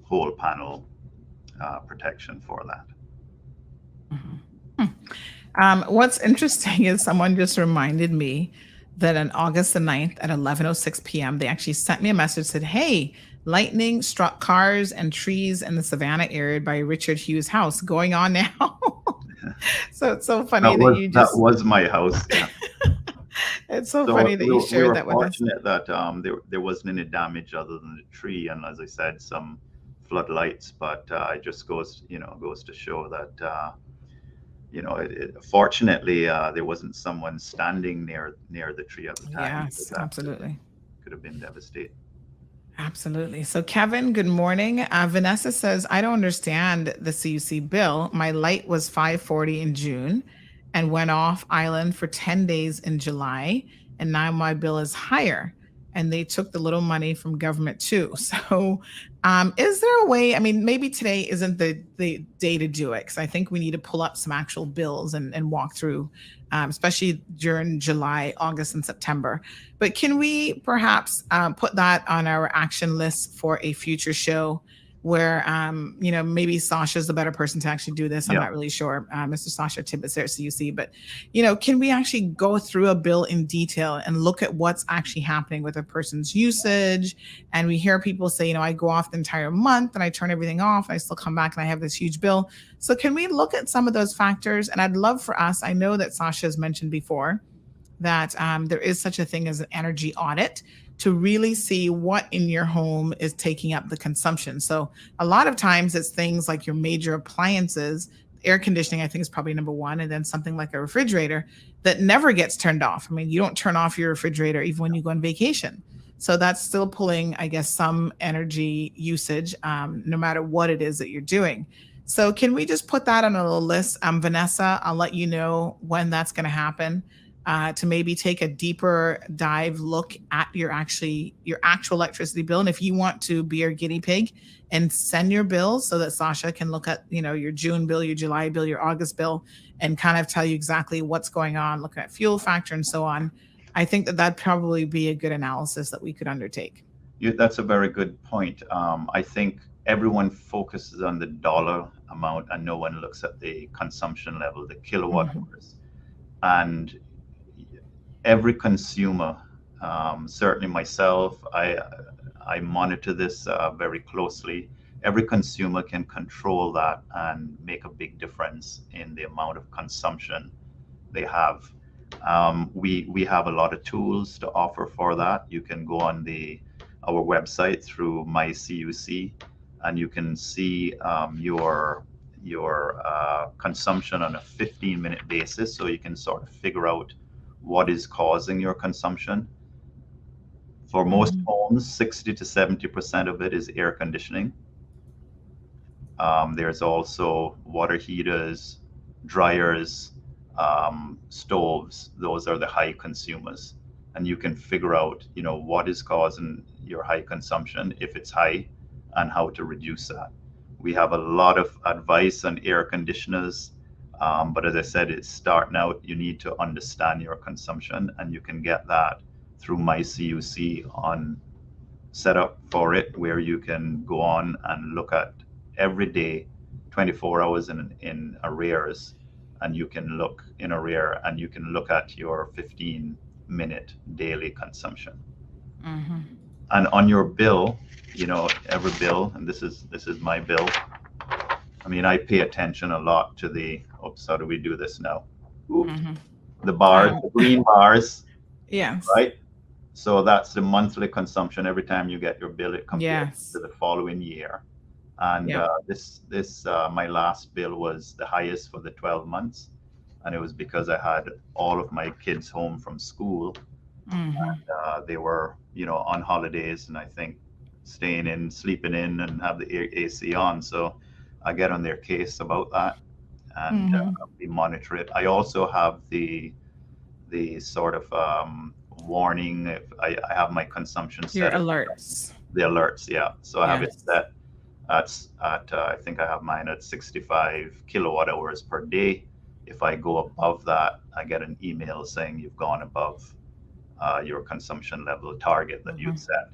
whole panel protection for that. What's interesting is someone just reminded me that on August the 9th at 11:06 p.m., they actually sent me a message, said, "Hey, lightning struck cars and trees in the Savannah area by Richard Hughes' house. Going on now." So it's so funny that was my house. Yeah. It's so funny that you shared that with us. We were fortunate that there wasn't any damage other than the tree, and as I said, some floodlights. But it just goes to show that fortunately there wasn't someone standing near the tree at the time. Yes, absolutely. Could have been devastating. Absolutely. So Kevin, good morning. Vanessa says, I don't understand the CUC bill. My light was $540 in June and went off island for 10 days in July. and now my bill is higher. And they took the little money from government too. So, is there a way? I mean, maybe today isn't the day to do it, because I think we need to pull up some actual bills and walk through, especially during July, August, and September. But can we perhaps put that on our action list for a future show? Where maybe Sasha's the better person to actually do this. I'm Yeah. not really sure. Mr. Sasha Tibbetts there at CUC, but can we actually go through a bill in detail and look at what's actually happening with a person's usage? And we hear people say, I go off the entire month and I turn everything off, and I still come back and I have this huge bill. So can we look at some of those factors? And I'd love for us, I know that Sasha has mentioned before that there is such a thing as an energy audit, to really see what in your home is taking up the consumption. So a lot of times it's things like your major appliances. Air conditioning, I think, is probably number one, and then something like a refrigerator that never gets turned off. I mean, you don't turn off your refrigerator even when you go on vacation. So that's still pulling, I guess, some energy usage, no matter what it is that you're doing. So can we just put that on a little list? Vanessa, I'll let you know when that's going to happen. To maybe take a deeper dive look at your actual electricity bill. And if you want to be our guinea pig and send your bills so that Sasha can look at, your June bill, your July bill, your August bill, and kind of tell you exactly what's going on, looking at fuel factor and so on. I think that'd probably be a good analysis that we could undertake. That's a very good point. I think everyone focuses on the dollar amount and no one looks at the consumption level, the kilowatt hours. And every consumer, certainly myself, I monitor this very closely. Every consumer can control that and make a big difference in the amount of consumption they have. We have a lot of tools to offer for that. You can go on our website through my CUC, and you can see your consumption on a 15-minute basis, so you can sort of figure out what is causing your consumption. For most homes, 60 to 70% of it is air conditioning. There's also water heaters, dryers, stoves. Those are the high consumers. And you can figure out, what is causing your high consumption, if it's high, and how to reduce that. We have a lot of advice on air conditioners. But as I said, it's starting out, you need to understand your consumption, and you can get that through my CUC on setup for it, where you can go on and look at every day, 24 hours in arrears, and you can look in arrear and you can look at your 15-minute daily consumption. And on your bill, every bill, and this is my bill. I mean, I pay attention a lot to how do we do this now? The bars, the green bars. Yes. Right? So that's the monthly consumption. Every time you get your bill, it compares to the following year. And my last bill was the highest for the 12 months. And it was because I had all of my kids home from school. And they were, on holidays, and I think staying in, sleeping in, and have the AC on. So I get on their case about that, and we monitor it. I also have the sort of warning if I have my consumption set. Your alerts. The alerts, yeah. So I have it set at I think I have mine at 65 kilowatt hours per day. If I go above that, I get an email saying you've gone above your consumption level target that you've set.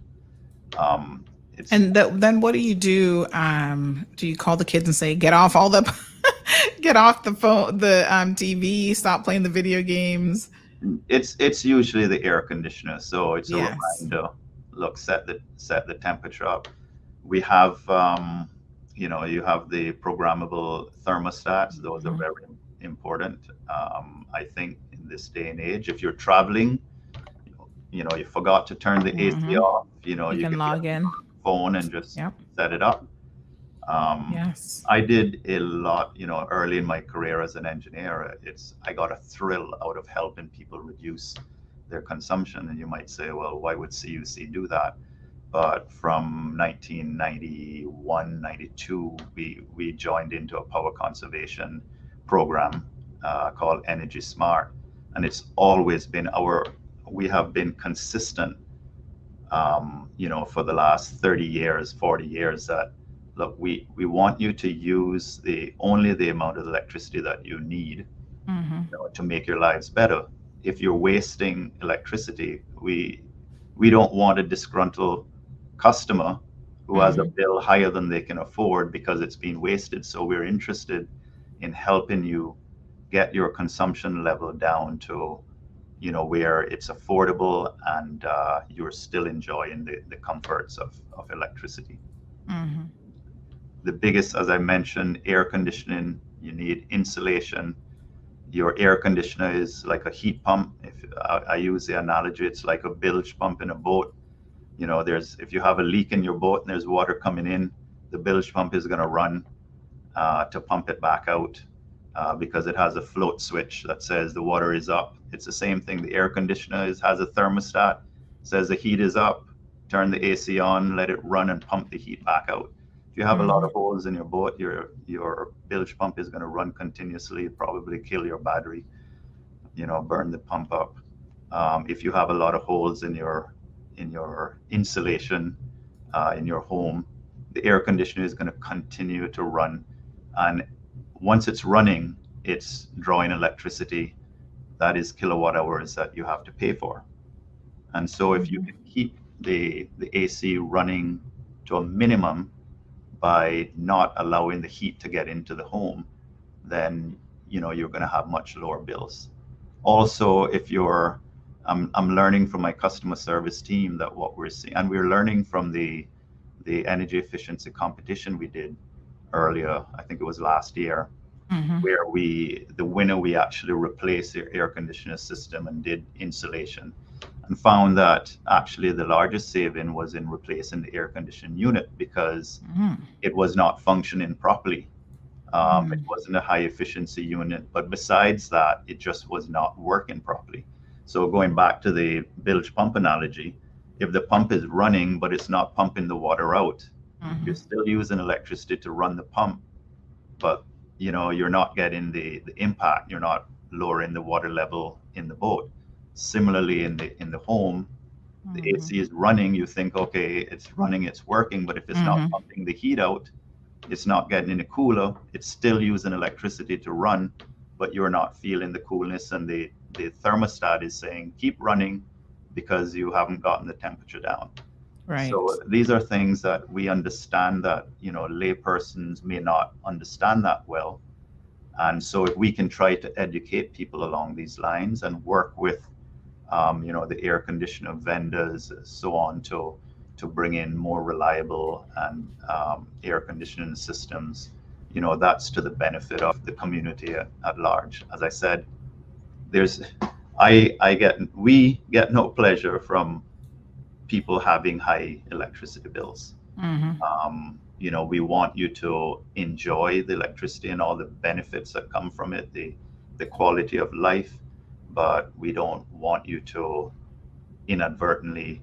Then what do you do? Do you call the kids and say, get off get off the phone, the TV, stop playing the video games? It's usually the air conditioner, so it's a reminder. Look, set the temperature up. We have you have the programmable thermostats. Those are very important. I think in this day and age, if you're traveling, you forgot to turn the AC off, you can log in phone and just set it up. I did a lot, early in my career as an engineer. I got a thrill out of helping people reduce their consumption. And you might say, well, why would CUC do that? But from 1991, 92, we joined into a power conservation program called Energy Smart. And it's always been our we have been consistent, for the last 30 years, 40 years, that look, we want you to use only the amount of electricity that you need, to make your lives better. If you're wasting electricity, we don't want a disgruntled customer who has a bill higher than they can afford because it's being wasted. So we're interested in helping you get your consumption level down to, where it's affordable and you're still enjoying the comforts of electricity. The biggest, as I mentioned, air conditioning, you need insulation. Your air conditioner is like a heat pump. If I use the analogy, it's like a bilge pump in a boat. If you have a leak in your boat and there's water coming in, the bilge pump is going to run to pump it back out because it has a float switch that says the water is up. It's the same thing. The air conditioner has a thermostat, says the heat is up, turn the AC on, let it run and pump the heat back out. If you have a lot of holes in your boat, your bilge pump is going to run continuously, probably kill your battery, burn the pump up. If you have a lot of holes in your insulation in your home, the air conditioner is going to continue to run, and once it's running, it's drawing electricity. That is kilowatt hours that you have to pay for. And so if you can keep the AC running to a minimum by not allowing the heat to get into the home, then you're going to have much lower bills. Also, if I'm learning from my customer service team that what we're seeing, and we're learning from the energy efficiency competition we did earlier, I think it was last year, where the winner, we actually replaced the air conditioner system and did insulation, and found that actually the largest saving was in replacing the air conditioning unit because it was not functioning properly. It wasn't a high efficiency unit, but besides that, it just was not working properly. So going back to the bilge pump analogy, if the pump is running, but it's not pumping the water out, you're still using electricity to run the pump, but you're not getting the impact. You're not lowering the water level in the boat. Similarly, in the home, the AC is running. You think, okay, it's running, it's working, but if it's not pumping the heat out, it's not getting in the cooler. It's still using electricity to run, but you're not feeling the coolness, and the thermostat is saying keep running because you haven't gotten the temperature down. Right. So these are things that we understand that laypersons may not understand that well, and so if we can try to educate people along these lines and work with the air conditioner vendors, so on, to bring in more reliable and air conditioning systems, that's to the benefit of the community at large. As I said, we get no pleasure from people having high electricity bills. We want you to enjoy the electricity and all the benefits that come from it, the quality of life, but we don't want you to inadvertently,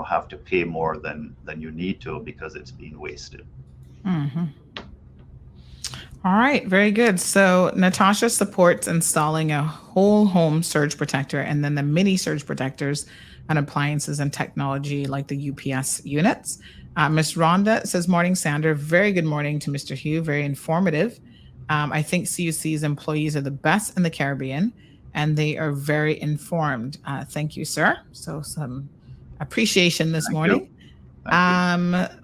have to pay more than you need to because it's being wasted. All right, very good. So Natasha supports installing a whole home surge protector and then the mini surge protectors on appliances and technology like the UPS units. Miss Rhonda says, morning, Sandra. Very good morning to Mr. Hugh. Very informative. I think CUC's employees are the best in the Caribbean and they are very informed. Thank you, sir. So some appreciation this morning.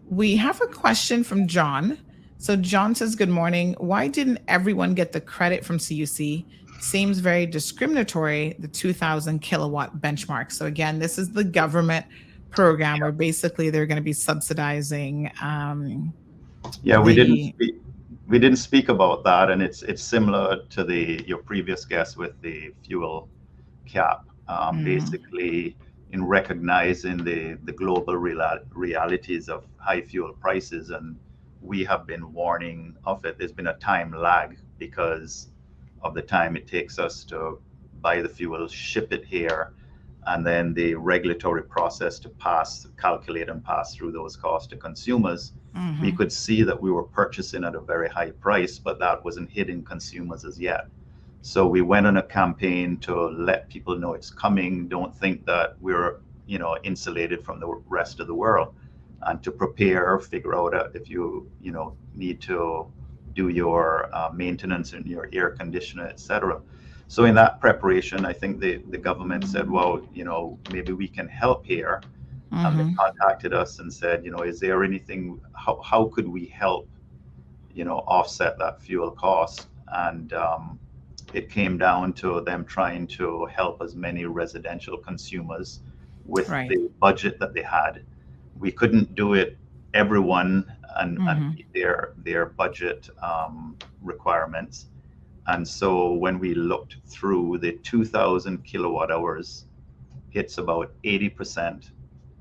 We have a question from John. So John says, good morning. Why didn't everyone get the credit from CUC? Seems very discriminatory, the 2,000 kilowatt benchmark. So again, this is the government program where basically they're going to be subsidizing. We didn't speak about that, and it's similar to your previous guest with the fuel cap. Basically, in recognizing the global realities of high fuel prices, and we have been warning of it. There's been a time lag because of the time it takes us to buy the fuel, ship it here, and then the regulatory process to calculate and pass through those costs to consumers. We could see that we were purchasing at a very high price, but that wasn't hitting consumers as yet. So we went on a campaign to let people know it's coming. Don't think that we're, insulated from the rest of the world, and to prepare, figure out if you, need to do your maintenance in your air conditioner, etc. So in that preparation, I think the government said, well, maybe we can help here. And they contacted us and said, is there anything, how could we help, offset that fuel cost? And it came down to them trying to help as many residential consumers with Right. the budget that they had. We couldn't do it everyone and meet their budget requirements. And so when we looked through, the 2,000 kilowatt hours hits about 80%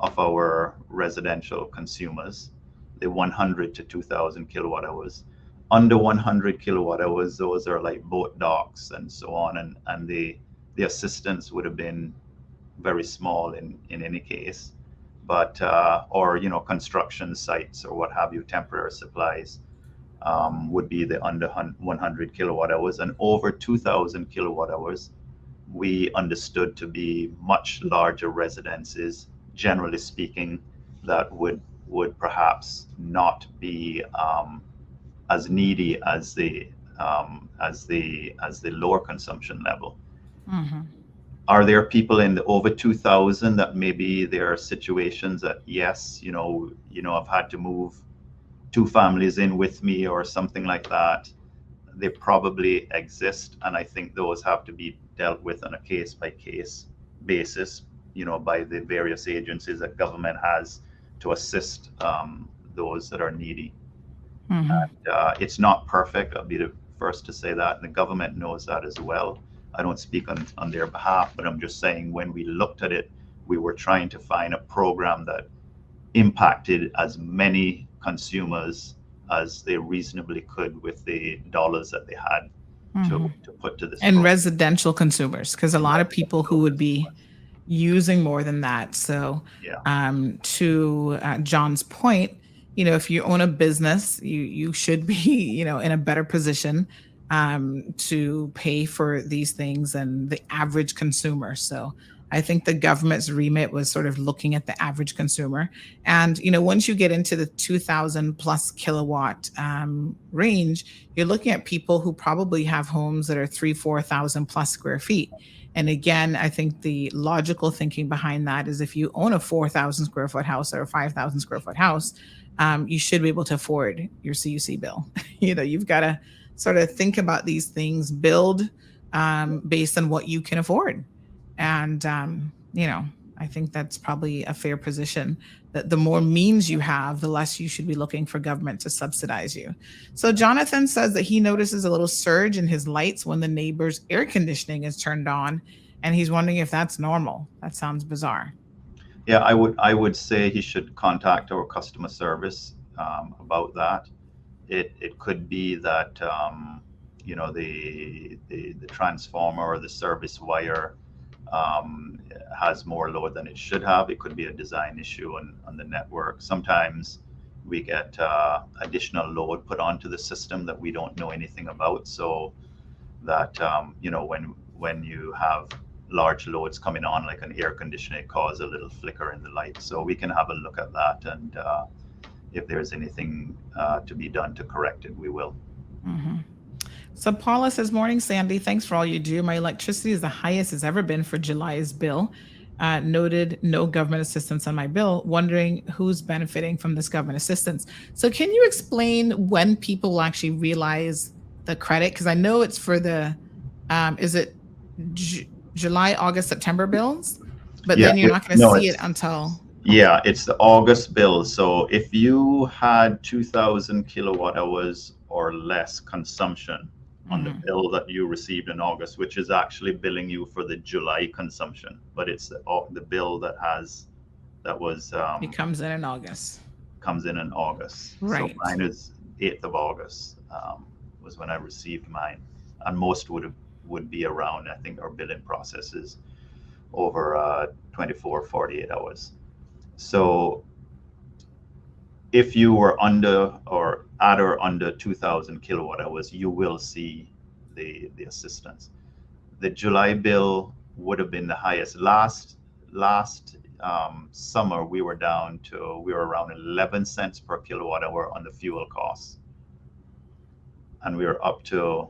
of our residential consumers, the 100 to 2,000 kilowatt hours. Under 100 kilowatt hours, those are like boat docks and so on, and the assistance would have been very small in any case. But or construction sites or what have you, temporary supplies, would be the under 100 kilowatt hours, and over 2,000 kilowatt hours we understood to be much larger residences, generally speaking, that would perhaps not be as needy as the lower consumption level. Are there people in the over 2,000 that maybe there are situations that, yes, I've had to move two families in with me or something like that? They probably exist, and I think those have to be dealt with on a case by case basis, by the various agencies that government has to assist those that are needy. And, it's not perfect. I'll be the first to say that, and the government knows that as well. I don't speak on their behalf, but I'm just saying when we looked at it, we were trying to find a program that impacted as many consumers as they reasonably could with the dollars that they had to put to this And program. residential consumers, because a lot of people who would be using more than that. So Yeah. To John's point, if you own a business, you should be, in a better position to pay for these things than the average consumer. So I think the government's remit was sort of looking at the average consumer. And, once you get into the 2,000 plus kilowatt range, you're looking at people who probably have homes that are 4,000 plus square feet. And again, I think the logical thinking behind that is if you own a 4,000 square foot house or a 5,000 square foot house, you should be able to afford your CUC bill. You've got to sort of think about these things, build based on what you can afford. And, I think that's probably a fair position, that the more means you have, the less you should be looking for government to subsidize you. So Jonathan says that he notices a little surge in his lights when the neighbor's air conditioning is turned on, and he's wondering if that's normal. That sounds bizarre. Yeah, I would say he should contact our customer service about that. It could be that the transformer or the service wire has more load than it should have. It could be a design issue on the network. Sometimes we get additional load put onto the system that we don't know anything about. So that when you have large loads coming on, like an air conditioner, it causes a little flicker in the light. So we can have a look at that, and if there's anything to be done to correct it, we will. So Paula says, morning, Sandy. Thanks for all you do. My electricity is the highest it's ever been for July's bill. Noted no government assistance on my bill. Wondering who's benefiting from this government assistance. So can you explain when people will actually realize the credit? Because I know it's for the, is it July, August, September bills? But then you're not going to see it until... Yeah, it's the August bill. So if you had 2,000 kilowatt hours or less consumption on the bill that you received in August, which is actually billing you for the July consumption, but it's the bill that was it comes in August. Comes in August. Right. So mine is 8th of August was when I received mine, and most would be around, I think our billing process is over 24, 48 hours. So if you were under or at or under 2,000 kilowatt hours, you will see the assistance. The July bill would have been the highest. Last summer we were around 11 cents per kilowatt hour on the fuel costs, and we were up to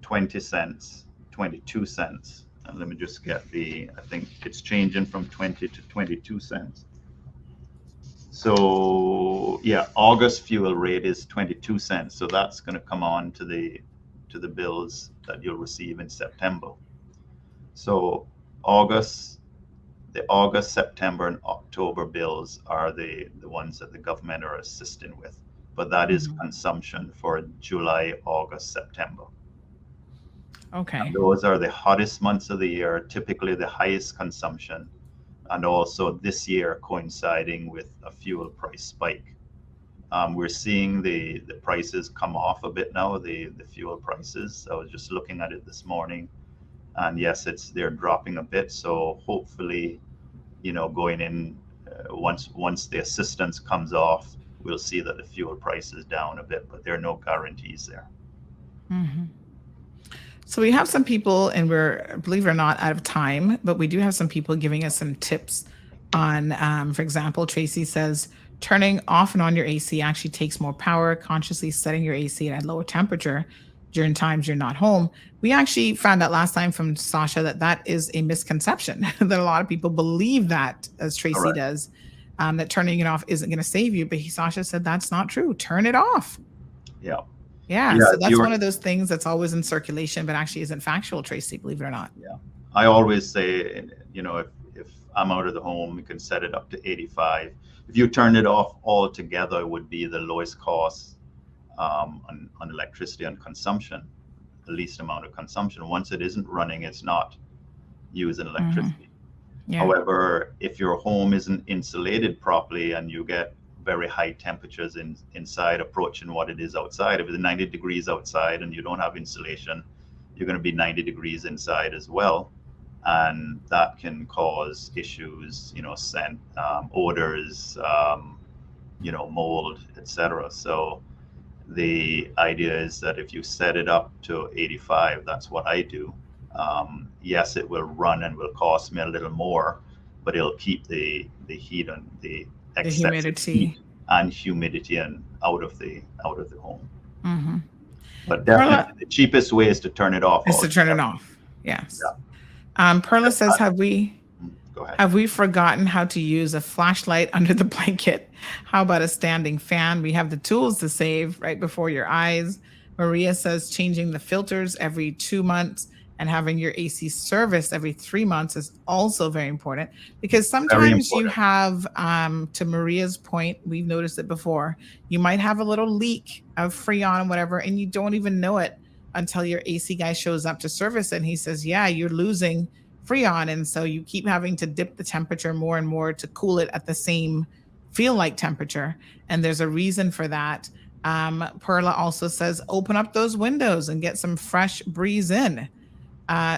20 cents, 22 cents. And let me just get I think it's changing from 20 to 22 cents. So yeah, August fuel rate is 22 cents. So that's going to come on to the bills that you'll receive in September. So the August, September, and October bills are the ones that the government are assisting with. But that is consumption for July, August, September. Okay. And those are the hottest months of the year, typically the highest consumption. And also this year coinciding with a fuel price spike. We're seeing the prices come off a bit now, the fuel prices. I was just looking at it this morning, and yes, they're dropping a bit. So hopefully, going in once the assistance comes off, we'll see that the fuel price is down a bit, but there are no guarantees there. Mm-hmm. So we have some people, and we're, believe it or not, out of time, but we do have some people giving us some tips on, for example, Tracy says, turning off and on your AC actually takes more power. Consciously setting your AC at a lower temperature during times you're not home. We actually found out last time from Sasha that is a misconception, that a lot of people believe that, as Tracy does, that turning it off isn't going to save you. But Sasha said that's not true. Turn it off. Yeah, so that's one of those things that's always in circulation, but actually isn't factual, Tracy, believe it or not. Yeah, I always say, if I'm out of the home, you can set it up to 85. If you turn it off altogether, it would be the lowest cost on electricity and consumption, the least amount of consumption. Once it isn't running, it's not using electricity. Yeah. However, if your home isn't insulated properly and you get very high temperatures inside approaching what it is outside. If it's 90 degrees outside and you don't have insulation, you're going to be 90 degrees inside as well. And that can cause issues, scent, odors, mold, etc. So the idea is that if you set it up to 85, that's what I do. Yes, it will run and will cost me a little more, but it'll keep the heat and the humidity and out of the home. Mm-hmm. But definitely the cheapest way is to turn it off. Is to turn it off. Yes. Yeah. Perla says, have we forgotten how to use a flashlight under the blanket? How about a standing fan? We have the tools to save right before your eyes. Maria says changing the filters every 2 months and having your AC serviced every 3 months is also very important, because sometimes you have, to Maria's point, we've noticed it before, you might have a little leak of Freon, whatever, and you don't even know it until your AC guy shows up to service it. And he says, yeah, you're losing Freon. And so you keep having to dip the temperature more and more to cool it at the same feel-like temperature. And there's a reason for that. Perla also says, open up those windows and get some fresh breeze in.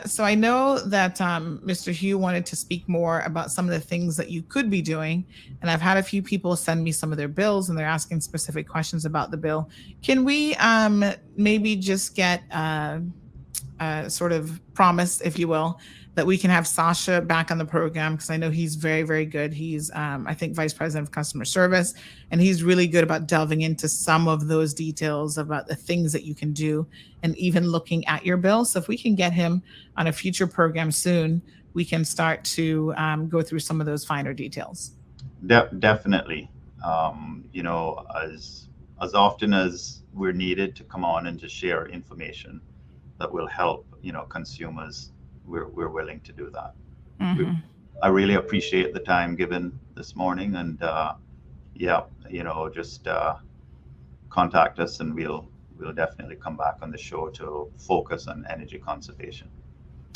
So I know that Mr. Hugh wanted to speak more about some of the things that you could be doing. And I've had a few people send me some of their bills and they're asking specific questions about the bill. Can we maybe just get a sort of promise, if you will, that we can have Sasha back on the program, because I know he's very, very good. He's, I think, Vice President of Customer Service, and he's really good about delving into some of those details about the things that you can do and even looking at your bill. So if we can get him on a future program soon, we can start to go through some of those finer details. Definitely. As often as we're needed to come on and to share information that will help, consumers, we're willing to do that. Mm-hmm. I really appreciate the time given this morning, and just contact us and we'll definitely come back on the show to focus on energy conservation.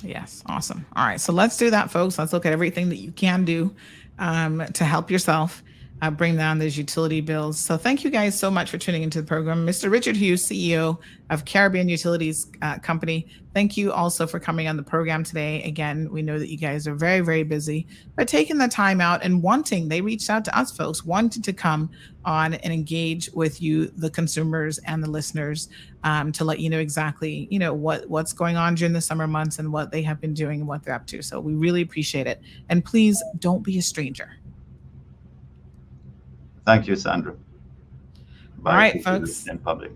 Yes, awesome. All right, so let's do that, folks. Let's look at everything that you can do to help yourself. bring down those utility bills. So thank you guys so much for tuning into the program. Mr. Richard Hughes, CEO of Caribbean Utilities Company. Thank you also for coming on the program today. Again, we know that you guys are very, very busy, but taking the time out and they reached out to us folks, wanting to come on and engage with you, the consumers and the listeners, to let you know exactly, what's going on during the summer months and what they have been doing and what they're up to. So we really appreciate it. And please don't be a stranger. Thank you, Sandra. Bye. All right, folks. In public.